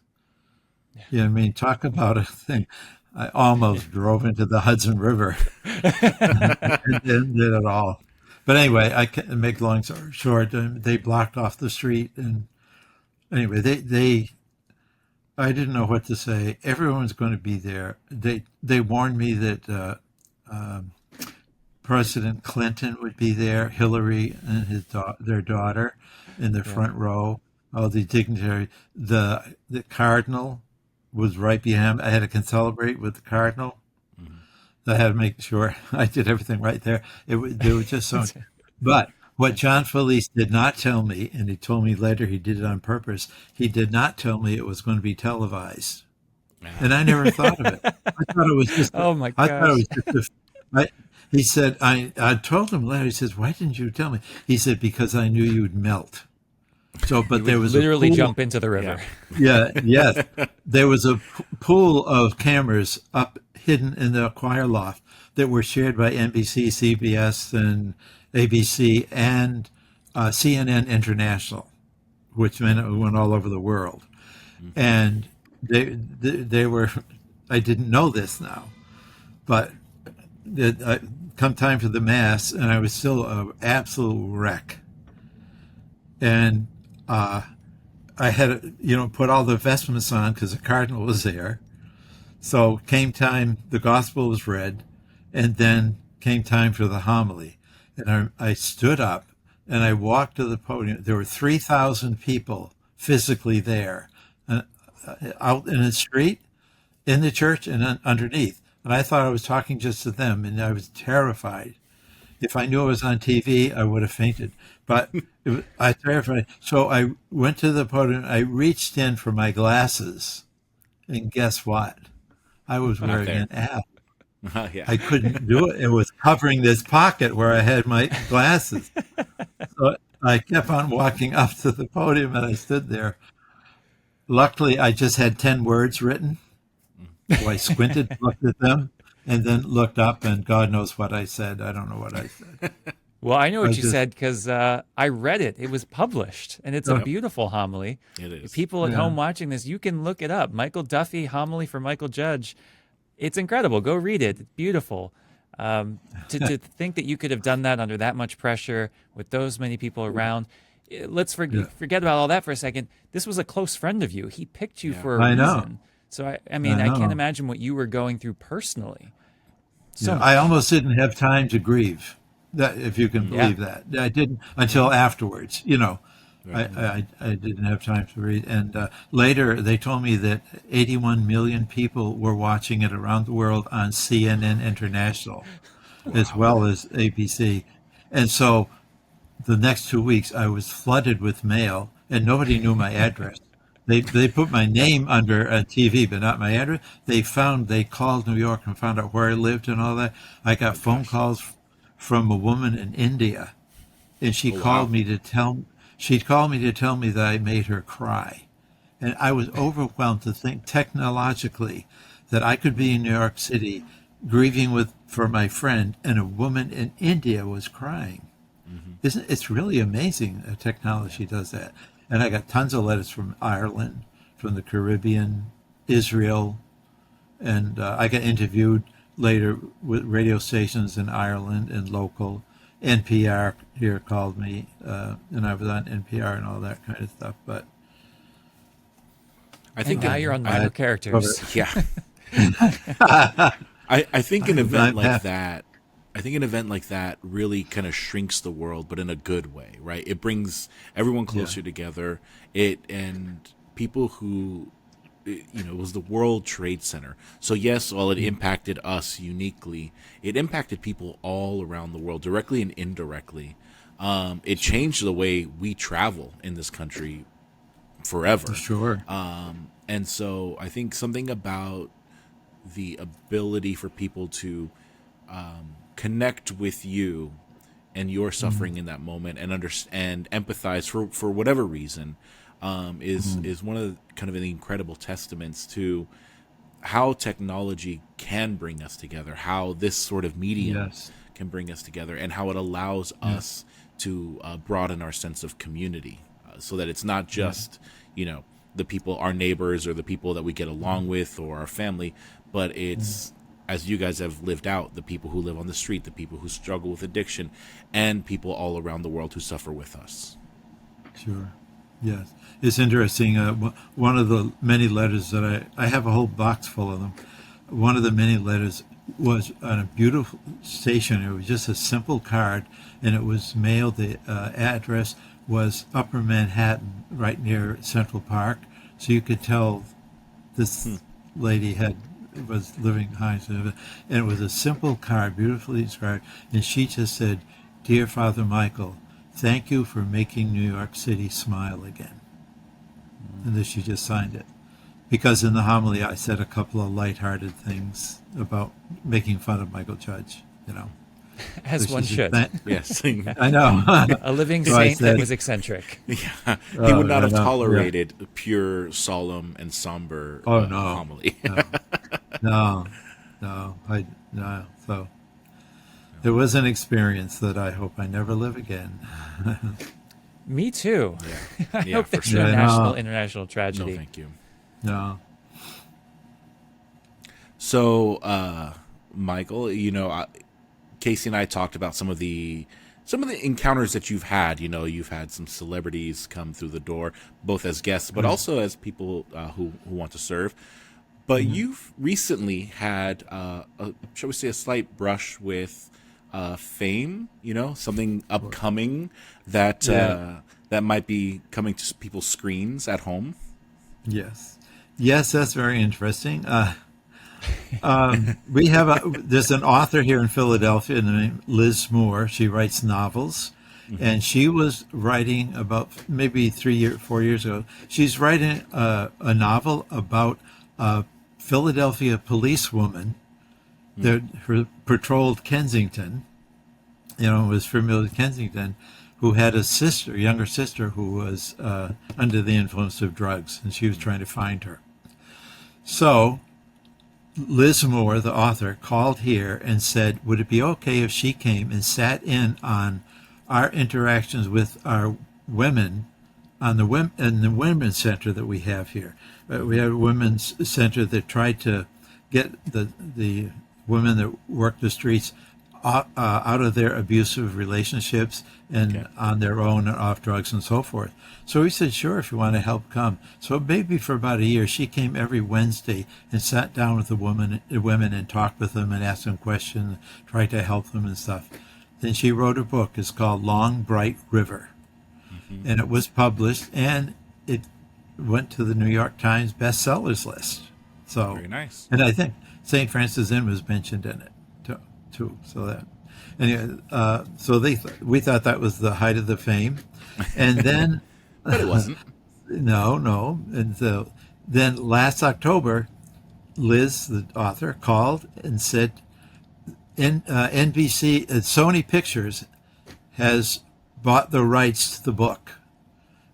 You know what I mean? Talk about a thing. I almost drove into the Hudson River and did it all. But anyway, I can make long story short. They blocked off the street, and anyway, I didn't know what to say. Everyone's going to be there. They warned me that President Clinton would be there, Hillary and their daughter in the Yeah. front row. All the dignitaries. The cardinal was right behind. I had to celebrate with the cardinal. I had to make sure I did everything right there. They were just so. But what John Felice did not tell me, and he told me later he did it on purpose, he did not tell me it was going to be televised. And I never thought of it. I thought it was just. Oh my I thought it gosh. was just. He said, I told him later. He says, "Why didn't you tell me?" He said, "Because I knew you'd melt." So, but there was Literally a pool. jump into the river. Yeah, yes. There was a pool of cameras up hidden in the choir loft that were shared by NBC, CBS, and ABC, and CNN International, which meant it went all over the world. And they were. I didn't know this now, but come time for the mass, and I was still an absolute wreck. And I had, put all the vestments on because the cardinal was there. So came time, the gospel was read, and then came time for the homily. And I stood up and I walked to the podium. There were 3,000 people physically there, out in the street, in the church, and underneath. And I thought I was talking just to them, and I was terrified. If I knew it was on TV, I would have fainted. But I terrified. So I went to the podium. I reached in for my glasses, and guess what? I was Not wearing there. an app. Yeah. I couldn't do it. It was covering this pocket where I had my glasses. So I kept on walking up to the podium, and I stood there. Luckily, I just had 10 words written. So I squinted, looked at them, and then looked up, and God knows what I said. I don't know what I said. Well, I know I what you just, said because I read it. It was published, and it's a Yep. beautiful homily. It is. People at Yeah. home watching this, you can look it up. Michael Duffy, homily for Michael Judge. It's incredible. Go read it. It's beautiful. To think that you could have done that under that much pressure with those many people around. Let's forget about all that for a second. This was a close friend of you. He picked you Yeah. for a I know. reason. So, I mean, I I can't know. imagine what you were going through personally. So Yeah, much. I almost didn't have time to grieve. That, if you can Yeah. believe that, I didn't until afterwards. Right. I didn't have time to read. And later, they told me that 81 million people were watching it around the world on CNN International, as Wow. well as ABC. And so the next 2 weeks, I was flooded with mail, and nobody knew my address. They put my name under a TV, but not my address. They called New York and found out where I lived and all that. I Oh got my phone gosh. calls from a woman in India, and Oh wow. she called me to tell me that I made her cry. And I was overwhelmed to think technologically that I could be in New York City grieving for my friend, and a woman in India was crying. Hmm. Isn't it's really amazing that Yeah. technology does that? And I got tons of letters from Ireland, from the Caribbean, Israel, and I got interviewed later with radio stations in Ireland and local. NPR here called me, and I was on NPR and all that kind of stuff. But I And think now an, you're on I Minor had to cover Characters. yeah. I think an it. event I'm like happy. that, I think an event like that really kind of shrinks the world, but in a good way, right? It brings everyone Yeah, closer together. It and people who, it was the World Trade Center. So yes, while it impacted us uniquely, it impacted people all around the world, directly and indirectly. It changed the way we travel in this country for forever. sure. And so I think something about the ability for people to connect with you and your suffering in that moment and understand and empathize for whatever reason is one of the kind of the incredible testaments to how technology can bring us together, how this sort of medium Yes. can bring us together, and how it allows Yeah. us to broaden our sense of community, so that it's not Yeah. just the people, our neighbors, or the people that we get along with, or our family, but it's, as you guys have lived out, the people who live on the street, the people who struggle with addiction, and people all around the world who suffer with us. Sure. Yes. It's interesting. One of the many letters that I have a whole box full of them. One of the many letters was on a beautiful station. It was just a simple card, and it was mailed. The address was Upper Manhattan, right near Central Park. So you could tell this lady was living high, and it was a simple card, beautifully described, and she just said, "Dear Father Michael, thank you for making New York City smile again." And then she just signed it. Because in the homily I said a couple of lighthearted things about making fun of Michael Judge, you know. So As she one said, should. Yes. I know. A living So I saint that said, was eccentric. Yeah, he would oh, not I have know, yeah. tolerated pure, solemn, and somber Oh no, homily. no, no, no. So it was an experience that I hope I never live again. Me too. Yeah, I yeah, hope for there's no sure. Yeah, national, no, international No, tragedy. thank you. no. So, Michael, Casey and I talked about some of the encounters that you've had. You've had some celebrities come through the door, both as guests, but also as people who want to serve. But you've recently had, shall we say, a slight brush with fame. Something upcoming that Yeah. that might be coming to people's screens at home. Yes. Yes, that's very interesting. There's an author here in Philadelphia named Liz Moore. She writes novels, and she was writing about maybe 4 years ago. She's writing a novel about a Philadelphia policewoman that her patrolled Kensington. Was familiar with Kensington, who had a younger sister, who was under the influence of drugs, and she was trying to find her. So Liz Moore, the author, called here and said, would it be okay if she came and sat in on our interactions with our women in the women's center that we have here? We have a women's center that tried to get the women that work the streets out of their abusive relationships and Okay. on their own and off drugs and so forth. So we said, sure, if you want to help, come. So maybe for about a year, she came every Wednesday and sat down with the women and talked with them and asked them questions, tried to help them and stuff. then she wrote a book. It's called Long Bright River. And it was published, and it went to the New York Times bestsellers list. So Very nice. And I think St. Francis Inn was mentioned in it too. So that anyway, we thought that was the height of the fame, and then But it wasn't. no, and so then last October, Liz, the author, called and said, NBC, Sony Pictures has bought the rights to the book,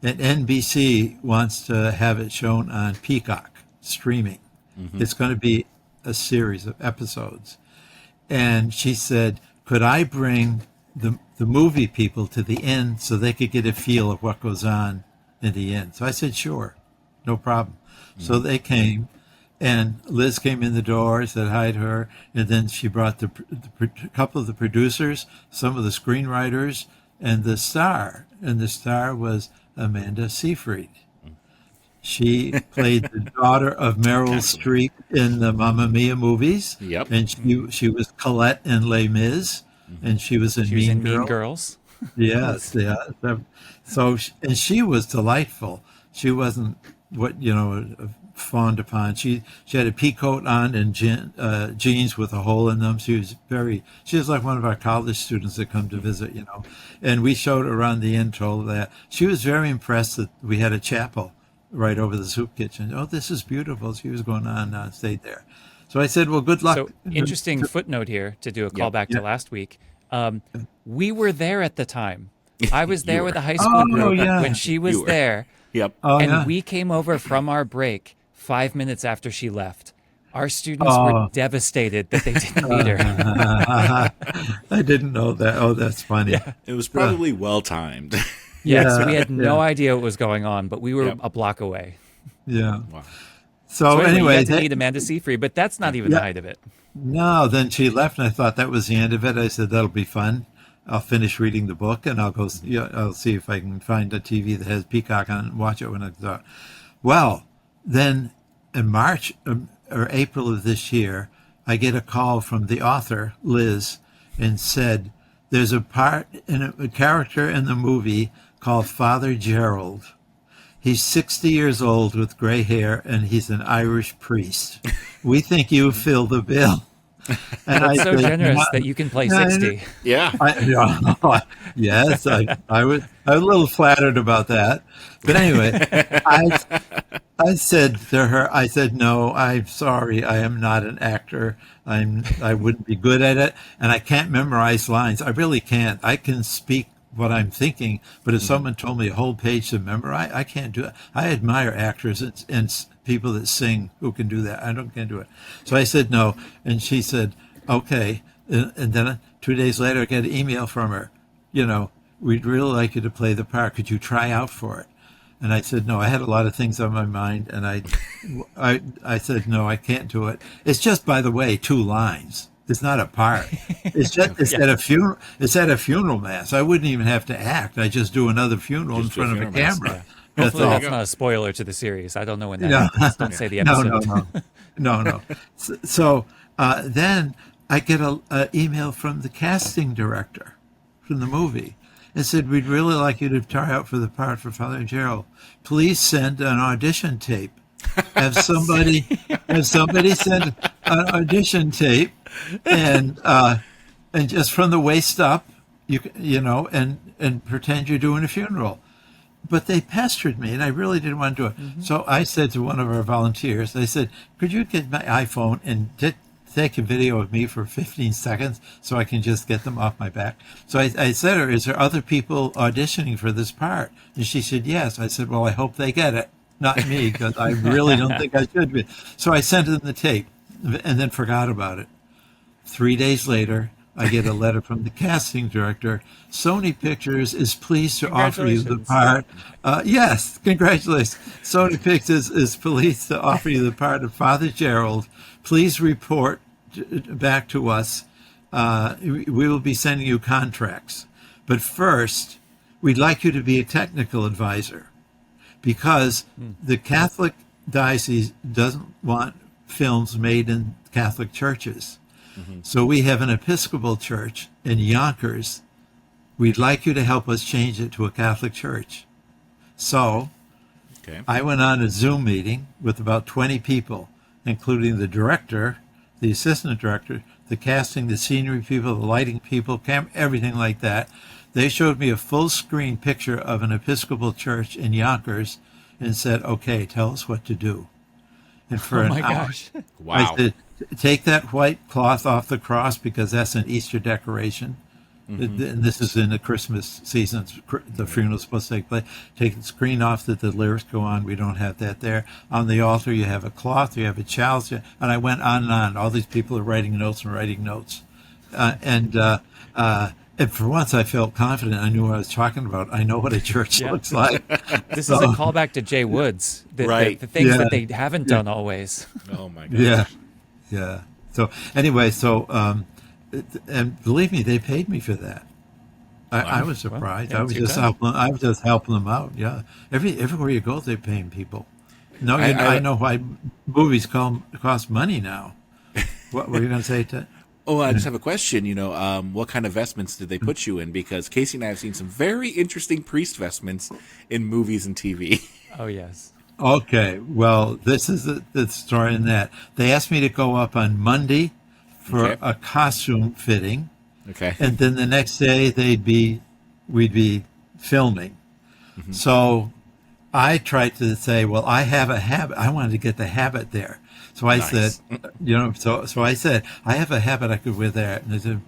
and NBC wants to have it shown on Peacock streaming. It's going to be a series of episodes. And she said, could I bring the movie people to the inn so they could get a feel of what goes on in the inn? So I said, sure, no problem. So they came, and Liz came in the door, said hi to her, and then she brought a couple of the producers, some of the screenwriters, and the star. And the star was Amanda Seyfried. She played the daughter of Meryl Streep in the Mamma Mia movies. Yep. And she was Colette in Les Mis, and she was in Mean Girls. Yes, yeah. So, and she was delightful. She wasn't fawned upon. She had a pea coat on and jeans with a hole in them. She was like one of our college students that come to visit, And we showed her around the inn, told her that. She was very impressed that we had a chapel right over the soup kitchen. Oh, this is beautiful. She was going on and stayed there. So I said, well, good luck. So interesting footnote here to do a callback to last week. We were there at the time. I was there with a high school group when she was there. Yep. And we came over from our break 5 minutes after she left. Our students were devastated that they didn't meet her. I didn't know that. Oh, that's funny. Yeah. It was probably well timed. Yes, we had no idea what was going on, but we were a block away. Yeah. Wow. So anyway, anyway, you had to meet Amanda Seyfried, but that's not even the height of it. No, then she left, and I thought that was the end of it. I said, that'll be fun. I'll finish reading the book, and I'll go. I'll see if I can find a TV that has Peacock on it and watch it when it's out. Well, then in March or April of this year, I get a call from the author, Liz, and said, there's a character in the movie called Father Gerald. He's 60 years old with gray hair, and he's an Irish priest. We think you fill the bill. And That's so generous that you can play 60. Yeah. Yes, I was a little flattered about that. But anyway, I said to her, I said, no, I'm sorry, I am not an actor. I wouldn't be good at it, and I can't memorize lines. I really can't. I can speak what I'm thinking, but if someone told me a whole page to memorize, I can't do it. I admire actors and people that sing who can do that. I can't do it. So I said no, and she said, okay. And then 2 days later, I get an email from her. We'd really like you to play the part. Could you try out for it? And I said no. I had a lot of things on my mind, and I said no, I can't do it. It's just, by the way, 2 lines. It's not a part. It's just at a funeral. It's at a funeral mass. I wouldn't even have to act. I just do another funeral in front of a camera. Yeah. Hopefully that's not a spoiler to the series. I don't know when that happens. Don't say the episode. No. So then I get an email from the casting director from the movie. It said, we'd really like you to try out for the part for Father Gerald. Please send an audition tape. Have somebody send an audition tape, and just from the waist up, and pretend you're doing a funeral. But they pestered me, and I really didn't want to do it. Mm-hmm. So I said to one of our volunteers, I said, could you get my iPhone and take a video of me for 15 seconds so I can just get them off my back? So I said to her, is there other people auditioning for this part? And she said, yes. I said, well, I hope they get it. Not me, because I really don't think I should be. So I sent them the tape and then forgot about it. 3 days later, I get a letter from the casting director. Sony Pictures is pleased to offer you the part. Yes, congratulations. Sony Pictures is pleased to offer you the part of Father Gerald. Please report back to us. We will be sending you contracts. But first, we'd like you to be a technical advisor, because the Catholic diocese doesn't want films made in Catholic churches. So we have an Episcopal church in Yonkers. We'd like you to help us change it to a Catholic church. So Okay. I went on a Zoom meeting with about 20 people, including the director, the assistant director, the casting, the scenery people, the lighting people, everything like that. They showed me a full screen picture of an Episcopal church in Yonkers and said, okay, tell us what to do. And for Oh an my hour, gosh. Wow. I said, take that white cloth off the cross because that's an Easter decoration. And this is in the Christmas season. The funeral's supposed to take place. Take the screen off that the lyrics go on. We don't have that there. On the altar, you have a cloth, you have a chalice. And I went on and on. All these people are writing notes and writing notes. And for once, I felt confident. I knew what I was talking about. I know what a church Yeah. looks like. This is a callback to Jay Woods. Right. The things Yeah. that they haven't done always. Oh my gosh. Yeah, yeah. So anyway, and believe me, they paid me for that. I was surprised. yeah, I was too just bad. helping. I was just helping them out. Yeah, everywhere you go, they're paying people. No, I I know why movies cost money now. What were you going to say, Ted? Oh, I just have a question. What kind of vestments did they put you in? Because Casey and I have seen some very interesting priest vestments in movies and TV. Oh, yes. Okay, well, this is the story in that. They asked me to go up on Monday for Okay. a costume fitting, Okay. and then the next day we'd be filming. So I tried to say, well, I have a habit. I wanted to get the habit there. So I Nice. said, so I said, I have a habit I could wear there. And they said,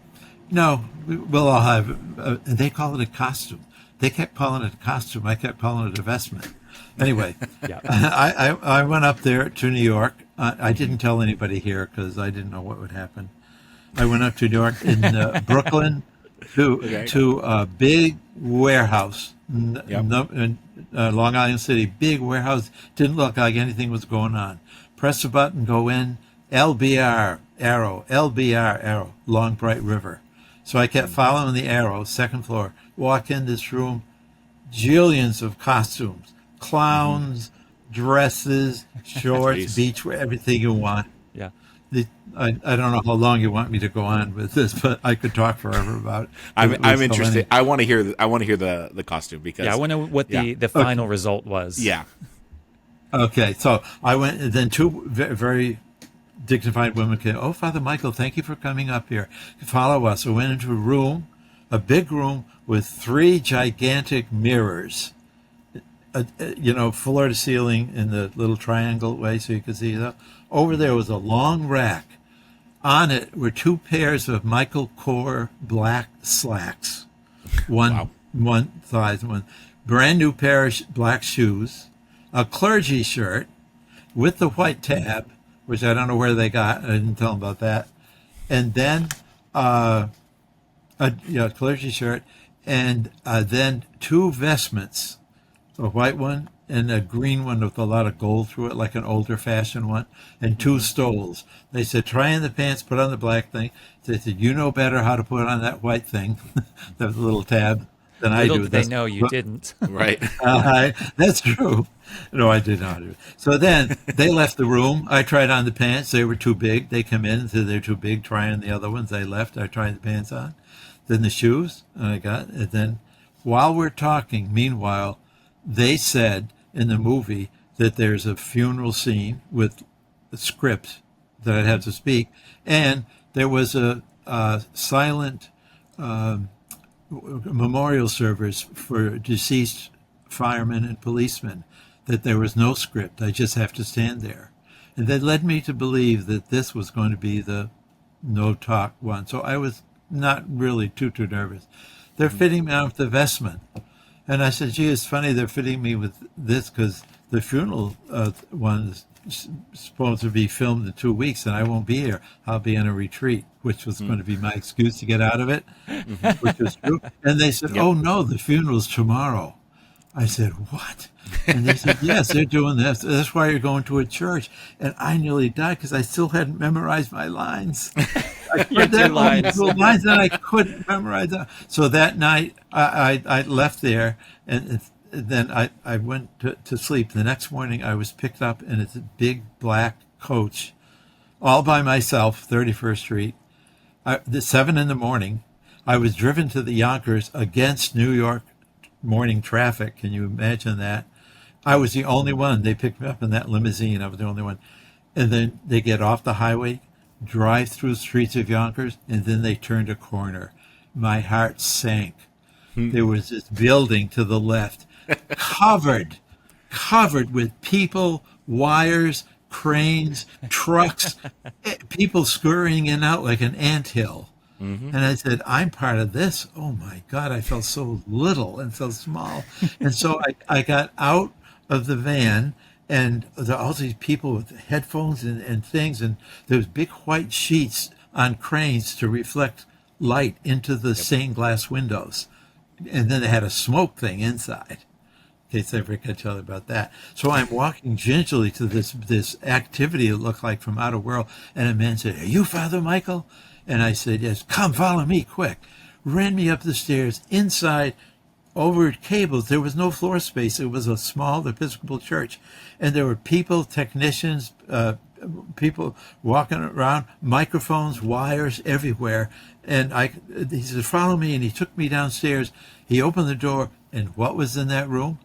no, we'll all have, and they call it a costume. They kept calling it a costume. I kept calling it a vestment. Anyway, Yeah. I went up there to New York. I didn't tell anybody here because I didn't know what would happen. I went up to New York in Brooklyn to a big warehouse in Long Island City. Big warehouse. Didn't look like anything was going on. Press a button, go in. LBR arrow, Long Bright River. So I kept following the arrow. Second floor. Walk in this room. Jillions of costumes, clowns, dresses, shorts, Jeez. beachwear, everything you want. Yeah. I don't know how long you want me to go on with this, but I could talk forever about it. I'm So interested. I want to hear. I want to hear the costume because. Yeah, I wonder what the final result was. Yeah. Okay, so I went, and then two very dignified women came. Oh, Father Michael, thank you for coming up here. Follow us. I went into a room, a big room with 3 gigantic mirrors. Floor to ceiling in the little triangle way so you could see that. Over there was a long rack. On it were 2 pairs of Michael Kors black slacks. One size, one brand new pair of black shoes, a clergy shirt with the white tab, which I don't know where they got. I didn't tell them about that. And then a clergy shirt, and then 2 vestments, a white one and a green one with a lot of gold through it, like an older fashioned one, and 2 stoles. They said, try on the pants, put on the black thing. They said, you know better how to put on that white thing, the little tab, than I Little do. did they know you didn't. Right. That's true. No, I did not do it. So then they left the room. I tried on the pants. They were too big. They come in and said they're too big. Try on the other ones. They left. I tried the pants on. Then the shoes. And then while we're talking, meanwhile, they said in the movie that there's a funeral scene with a script that I'd have to speak. And there was a silent memorial service for deceased firemen and policemen, that there was no script. I just have to stand there. And that led me to believe that this was going to be the no talk one. So I was not really too nervous. They're fitting me out with the vestment. And I said, gee, it's funny they're fitting me with this because the funeral one is supposed to be filmed in 2 weeks and I won't be here. I'll be on a retreat, which was going to be my excuse to get out of it, which was true. And they said, oh, no, the funeral's tomorrow. I said, what? And they said, yes, they're doing this. That's why you're going to a church. And I nearly died because I still hadn't memorized my lines. I Your 2 lines. lines that I couldn't memorize. So that night I left there, and then I went to sleep. The next morning I was picked up in a big black coach, all by myself, 31st Street, The 7 in the morning, I was driven to the Yonkers against New York morning traffic. Can you imagine that? I was the only one. They picked me up in that limousine. I was the only one. And then they get off the highway, drive through the streets of Yonkers, and then they turned a corner. My heart sank. There was this building to the left, covered with people, wires, cranes, trucks, people scurrying in and out like an anthill. And I said, I'm part of this. Oh my God, I felt so little and so small. And so I got out of the van, and there were all these people with headphones and things, and there was big white sheets on cranes to reflect light into the stained glass windows. And then they had a smoke thing inside, in case I ever could tell you about that. So I'm walking gingerly to this activity it looked like from outer world, and a man said, "Are you Father Michael?" And I said, "Yes." "Come, follow me, quick." Ran me up the stairs, inside, over cables. There was no floor space. It was a small Episcopal church. And there were people, technicians, people walking around, microphones, wires everywhere. And he said, "Follow me." And he took me downstairs. He opened the door. And what was in that room?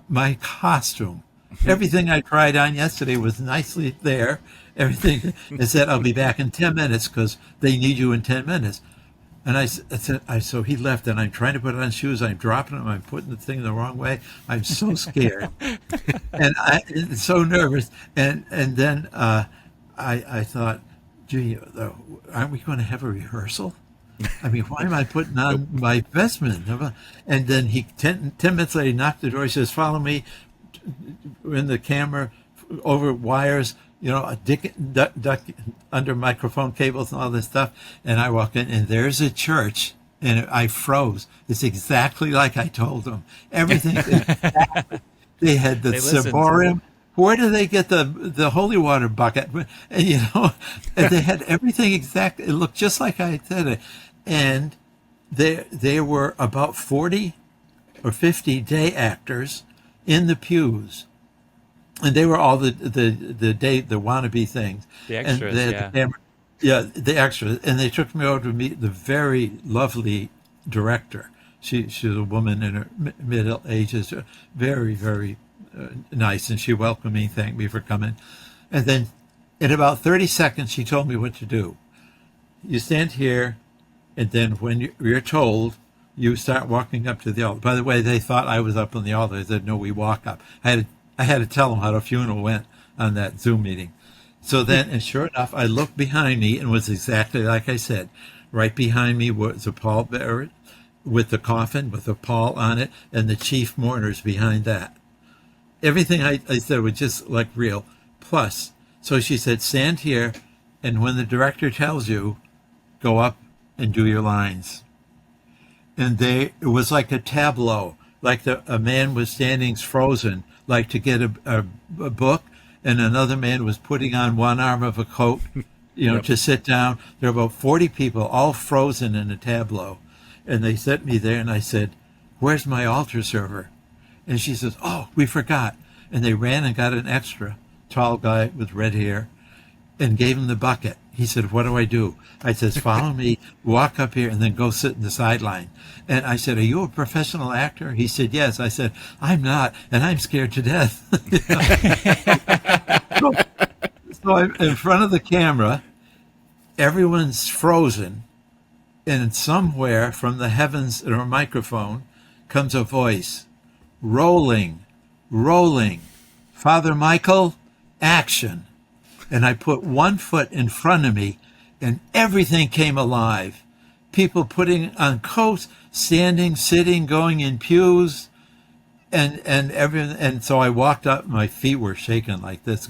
My costume. Everything I tried on yesterday was nicely there. Everything. It said, "I'll be back in 10 minutes because they need you in 10 minutes. And I said, so he left, and I'm trying to put on shoes. I'm dropping them. I'm putting the thing the wrong way. I'm so scared, and I'm so nervous. And then I thought, gee, aren't we going to have a rehearsal? I mean, why am I putting on my vestment? And then 10 minutes later, he knocked the door. He says, "Follow me." In the camera, over wires, duck under microphone cables and all this stuff. And I walk in, and there's a church, and I froze. It's exactly like I told them. Everything. Exactly. They had the ciborium. Where do they get the holy water bucket? And, and they had everything exact. It looked just like I said it. And there were about 40 or 50 day actors in the pews. And they were all the wannabe things. The extras, and the extras. And they took me over to meet the very lovely director. She's a woman in her middle ages, very, very nice. And she welcomed me, thanked me for coming. And then in about 30 seconds, she told me what to do. You stand here, and then when you're told, you start walking up to the altar. By the way, they thought I was up on the altar. They said, "No, we walk up." I had to tell them how the funeral went on that Zoom meeting. So then, and sure enough, I looked behind me, and it was exactly like I said. Right behind me was a pallbearer with the coffin, with a pall on it, and the chief mourners behind that. Everything I said was just like real. Plus, so she said, "Stand here, and when the director tells you, go up and do your lines." And it was like a tableau, like a man was standing frozen, like to get a book, and another man was putting on one arm of a coat, yep, to sit down. There were about 40 people, all frozen in a tableau. And they set me there, and I said, "Where's my altar server?" And she says, "Oh, we forgot." And they ran and got an extra, tall guy with red hair, and gave him the bucket. He said, "What do I do?" I says, "Follow me, walk up here, and then go sit in the sideline." And I said, "Are you a professional actor?" He said, "Yes." I said, "I'm not, and I'm scared to death." So I'm in front of the camera, everyone's frozen, and somewhere from the heavens or a microphone comes a voice, rolling, "Father Michael, action." And I put one foot in front of me, and everything came alive. People putting on coats, standing, sitting, going in pews, and everything. And so I walked up. My feet were shaking like this.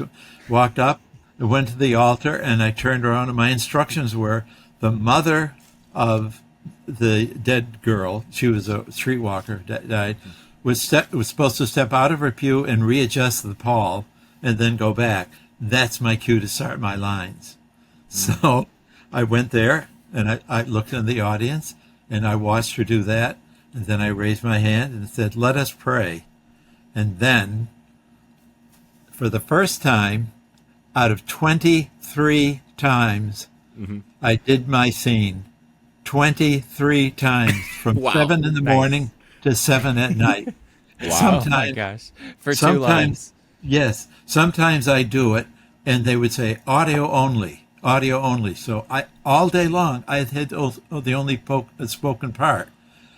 Walked up, went to the altar, and I turned around, and my instructions were the mother of the dead girl. She was a streetwalker that died. Was supposed to step out of her pew and readjust the pall, and then go back. That's my cue to start my lines. So I went there, and I looked in the audience, and I watched her do that. And then I raised my hand and said, "Let us pray." And then, for the first time, out of 23 times, I did my scene 23 times from Wow. 7 in the Nice. morning to 7 at night. Wow. Oh my Sometimes, gosh. For 2 sometimes, lines. yes, sometimes I do it and they would say audio only, audio only. So all day long, I had the only spoken part.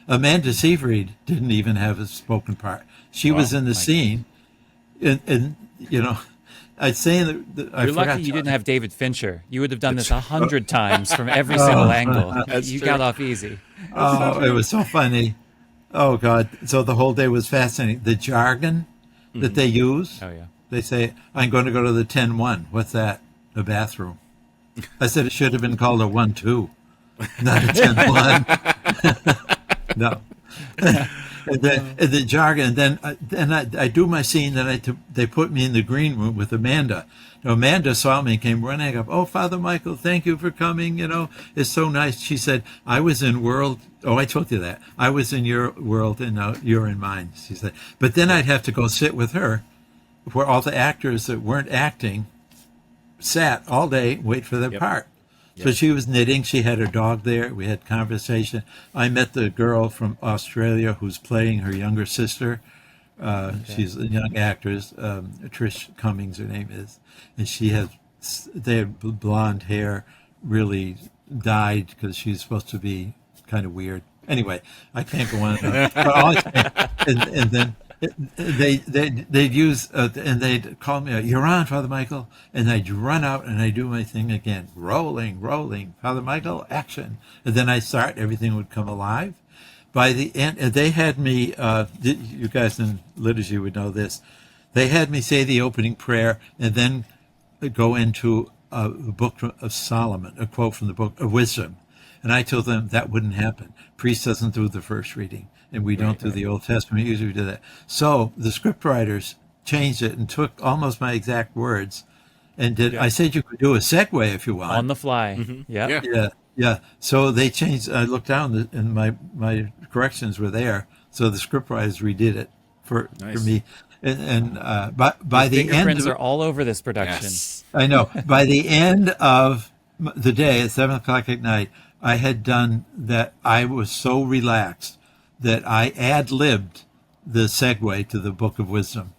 Amanda Seyfried didn't even have a spoken part. She was in the scene, and I'd say that I You're forgot. lucky you didn't have David Fincher. You would have done this 100 times from every Oh. single angle. That's You true. got off easy. Oh, it was so funny. Oh God! So the whole day was fascinating. The jargon that they use. Oh yeah. They say, "I'm going to go to the 10-1." What's that? A bathroom. I said it should have been called a 1-2, not a 10-1. No. And the jargon, and then I do my scene. Then they put me in the green room with Amanda. Now, Amanda saw me and came running up. Oh, Father Michael, thank you for coming. It's so nice. She said, I was in world. Oh, I told you that. I was in your world and now you're in mine. She said, but then I'd have to go sit with her where all the actors that weren't acting sat all day, wait for their part. So she was knitting. She had her dog there. We had conversation. I met the girl from Australia who's playing her younger sister. She's a young actress. Trish Cummings, her name is, and they had blonde hair, really dyed because she's supposed to be kind of weird. Anyway, I can't go on. And then they'd use and they'd call me, "You're on, Father Michael," and I'd run out and I do my thing again, rolling, Father Michael, action, and then I start. Everything would come alive. By the end, they had me. You guys in liturgy would know this. They had me say the opening prayer and then go into the book of Solomon, a quote from the book of Wisdom. And I told them that wouldn't happen. Priest doesn't do the first reading, and we don't do the Old Testament. Usually we do that. So the script writers changed it and took almost my exact words and did. I said you could do a segue if you want. On the fly. Yep. Yeah. So they changed. I looked down and my corrections were there. So the script writers redid it for me. And by the end, Fingerprints are all over this production. Yes. I know. By the end of the day at 7:00 at night, I had done that. I was so relaxed that I ad-libbed the segue to the Book of Wisdom.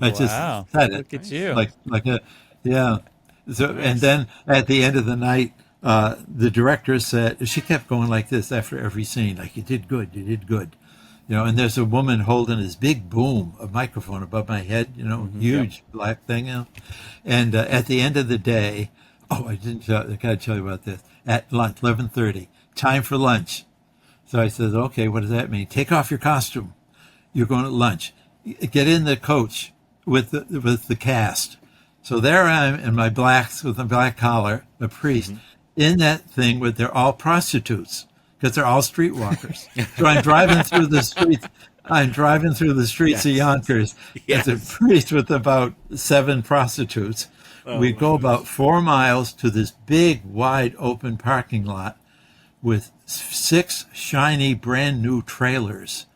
I just said it. Look at you. Like a, yeah. So, and then at the end of the night, the director said, she kept going like this after every scene, like, you did good. And there's a woman holding this big boom, a microphone above my head, huge black thing. And at the end of the day, I got to tell you about this. At lunch, 11:30, time for lunch. So I said, okay, what does that mean? Take off your costume. You're going to lunch. Get in the coach with the cast. So there I am in my blacks with a black collar, a priest, in that thing where they're all prostitutes because they're all streetwalkers. So I'm driving through the streets of Yonkers as a priest with about 7 prostitutes. We go about 4 miles to this big, wide open parking lot with 6 shiny, brand new trailers.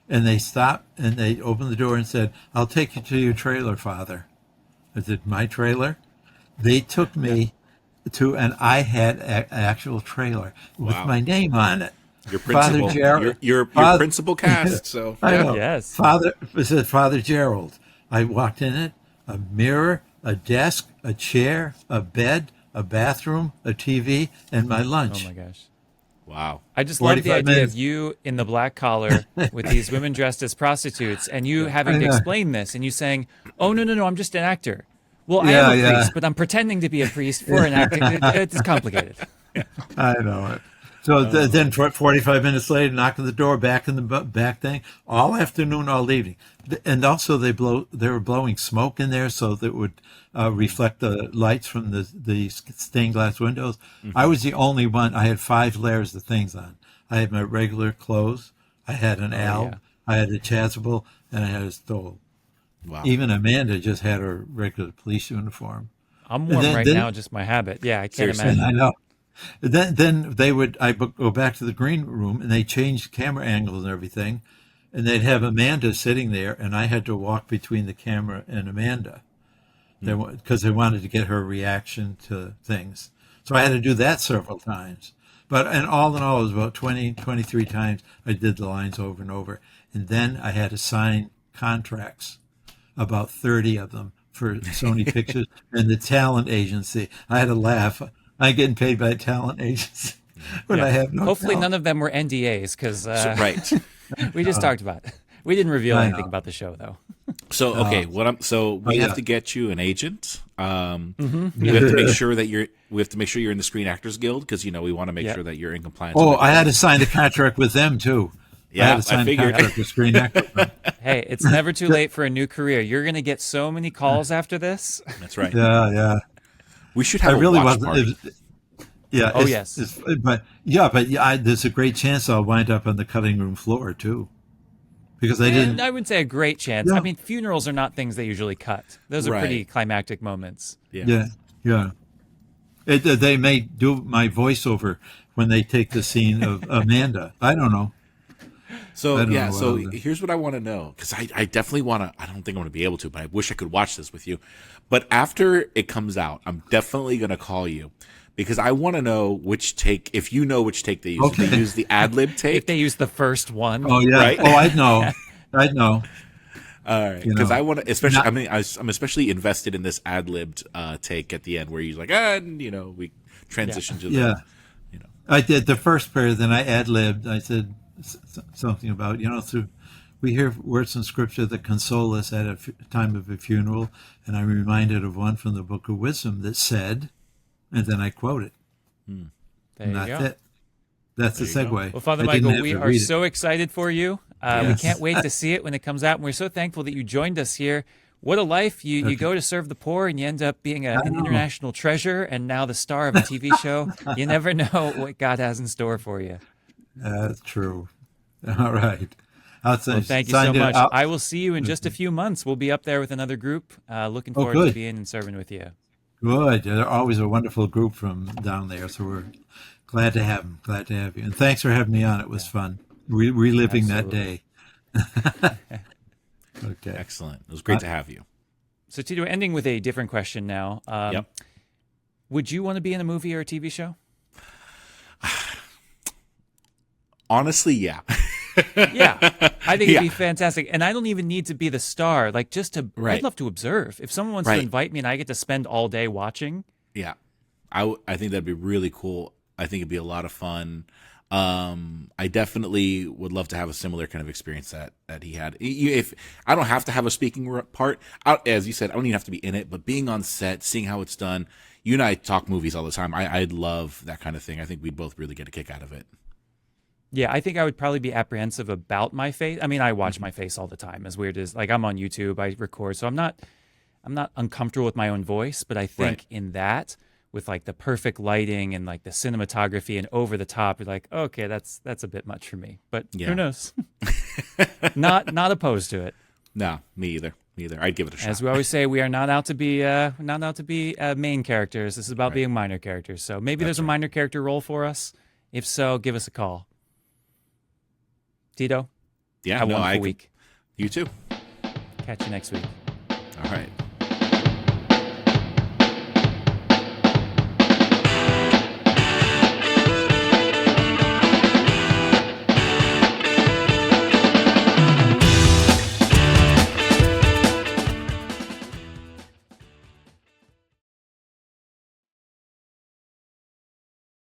And they stopped and they opened the door and said, "I'll take you to your trailer, Father." I said, "My trailer?" They took me to, and I had an actual trailer with my name on it. Your principal, Father Gerald, your principal cast. So I know. Yes. It said Father Gerald. I walked in it, a mirror, a desk, a chair, a bed, a bathroom, a TV, and my lunch. Oh my gosh. Wow. I just love the 45 idea minutes. of you in the black collar with these women dressed as prostitutes and you having to explain this and you saying, "Oh, no, I'm just an actor." Well, I am a priest, but I'm pretending to be a priest for an acting. It's complicated. I know it. So then 45 minutes later, knock on the door, back in the back thing, all afternoon, all evening. And also they were blowing smoke in there so that it would reflect the lights from the stained glass windows. I was the only one. I had 5 layers of things on. I had my regular clothes. I had an alb. I had a chasuble, and I had a stole. Wow. Even Amanda just had her regular police uniform. I'm warm right now, just my habit. Yeah, I can't imagine. I know. Then I go back to the green room and they changed camera angles and everything, and they'd have Amanda sitting there, and I had to walk between the camera and Amanda, because they wanted to get her reaction to things. So I had to do that several times. But and all in all, it was about 20, 23 times I did the lines over and over. And then I had to sign contracts, about 30 of them, for Sony Pictures and the talent agency. I had to laugh. I'm getting paid by a talent agency when I have no Hopefully talent. none of them were NDAs because Right. we just talked about it. We didn't reveal I anything know. about the show, though. So okay, we have yeah. to get you an agent. We have to make sure that you're in the Screen Actors Guild because we want to make sure that you're in compliance. Oh, with I had to sign the contract with them too. I Yeah, had to sign I the figured. contract with Screen Actors. Hey, it's never too late for a new career. You're going to get so many calls after this. That's right. Yeah, yeah. We should I have really a watch wasn't. party. Yeah. Oh, yes. But there's a great chance I'll wind up on the cutting room floor too, because I didn't. I wouldn't say a great chance. Yeah. I mean, funerals are not things they usually cut. Those are pretty Right. climactic moments. Yeah, yeah. They may do my voiceover when they take the scene of Amanda. I don't know. So I don't yeah, know so what here's what I want to know because I definitely want to. I don't think I'm going to be able to, but I wish I could watch this with you. But after it comes out, I'm definitely going to call you because I want to know which take. If you know which take they use, Okay. if they use the ad lib take. If they use the first one. Oh yeah. Right? Oh, I'd know. I'd know. All right, You because know, I want to, especially. I'm especially invested in this ad libbed take at the end where he's like, we transition to the. Yeah. I did the first prayer, then I ad libbed. I said something about through. We hear words in Scripture that console us at a time of a funeral, and I'm reminded of one from the Book of Wisdom that said, and then I quote it. There And you that's go. it. That's the There you go. segue. Well, Father I didn't Michael, have we to are read it. so excited for you. We Yes. can't wait to see it when it comes out. And we're so thankful that you joined us here. What a life. You go to serve the poor and you end up being an know. international treasure and now the star of a TV show. You never know what God has in store for you. That's true. All right. Well, thank you so signed it much. out. I will see you in just a few months. We'll be up there with another group. Looking forward to good. being and serving with you. Good. They're always a wonderful group from down there, so we're glad to have them. Glad to have you. And thanks for having me on. It was fun. Reliving that day. Okay. Excellent. It was great to have you. So, Tito, ending with a different question now. Yep. Would you want to be in a movie or a TV show? Honestly, yeah. Yeah, I think Yeah. it'd be fantastic. And I don't even need to be the star. Like, just to, Right. I'd love to observe. If someone wants to Right. invite me and I get to spend all day watching, Yeah, I think that'd be really cool. I think it'd be a lot of fun. I definitely would love to have a similar kind of experience that he had. If I don't have to have a speaking part, as you said, I don't even have to be in it. But being on set, seeing how it's done, you and I talk movies all the time. I'd love that kind of thing. I think we'd both really get a kick out of it. yeah, I think I would probably be apprehensive about my face. I mean, I watch my face all the time. As weird as like I'm on YouTube, I record, so I'm not uncomfortable with my own voice. But I think Right. in that, with like the perfect lighting and like the cinematography and over the top, you're like, okay, that's a bit much for me. But Yeah. who knows? not opposed to it. No, me either. I'd give it a shot. As we always say, we are not out to be main characters. This is about being minor characters. So maybe there's a minor character role for us. If so, give us a call. Tito, Yeah, have a no, wonderful week. You too. Catch you next week. All right.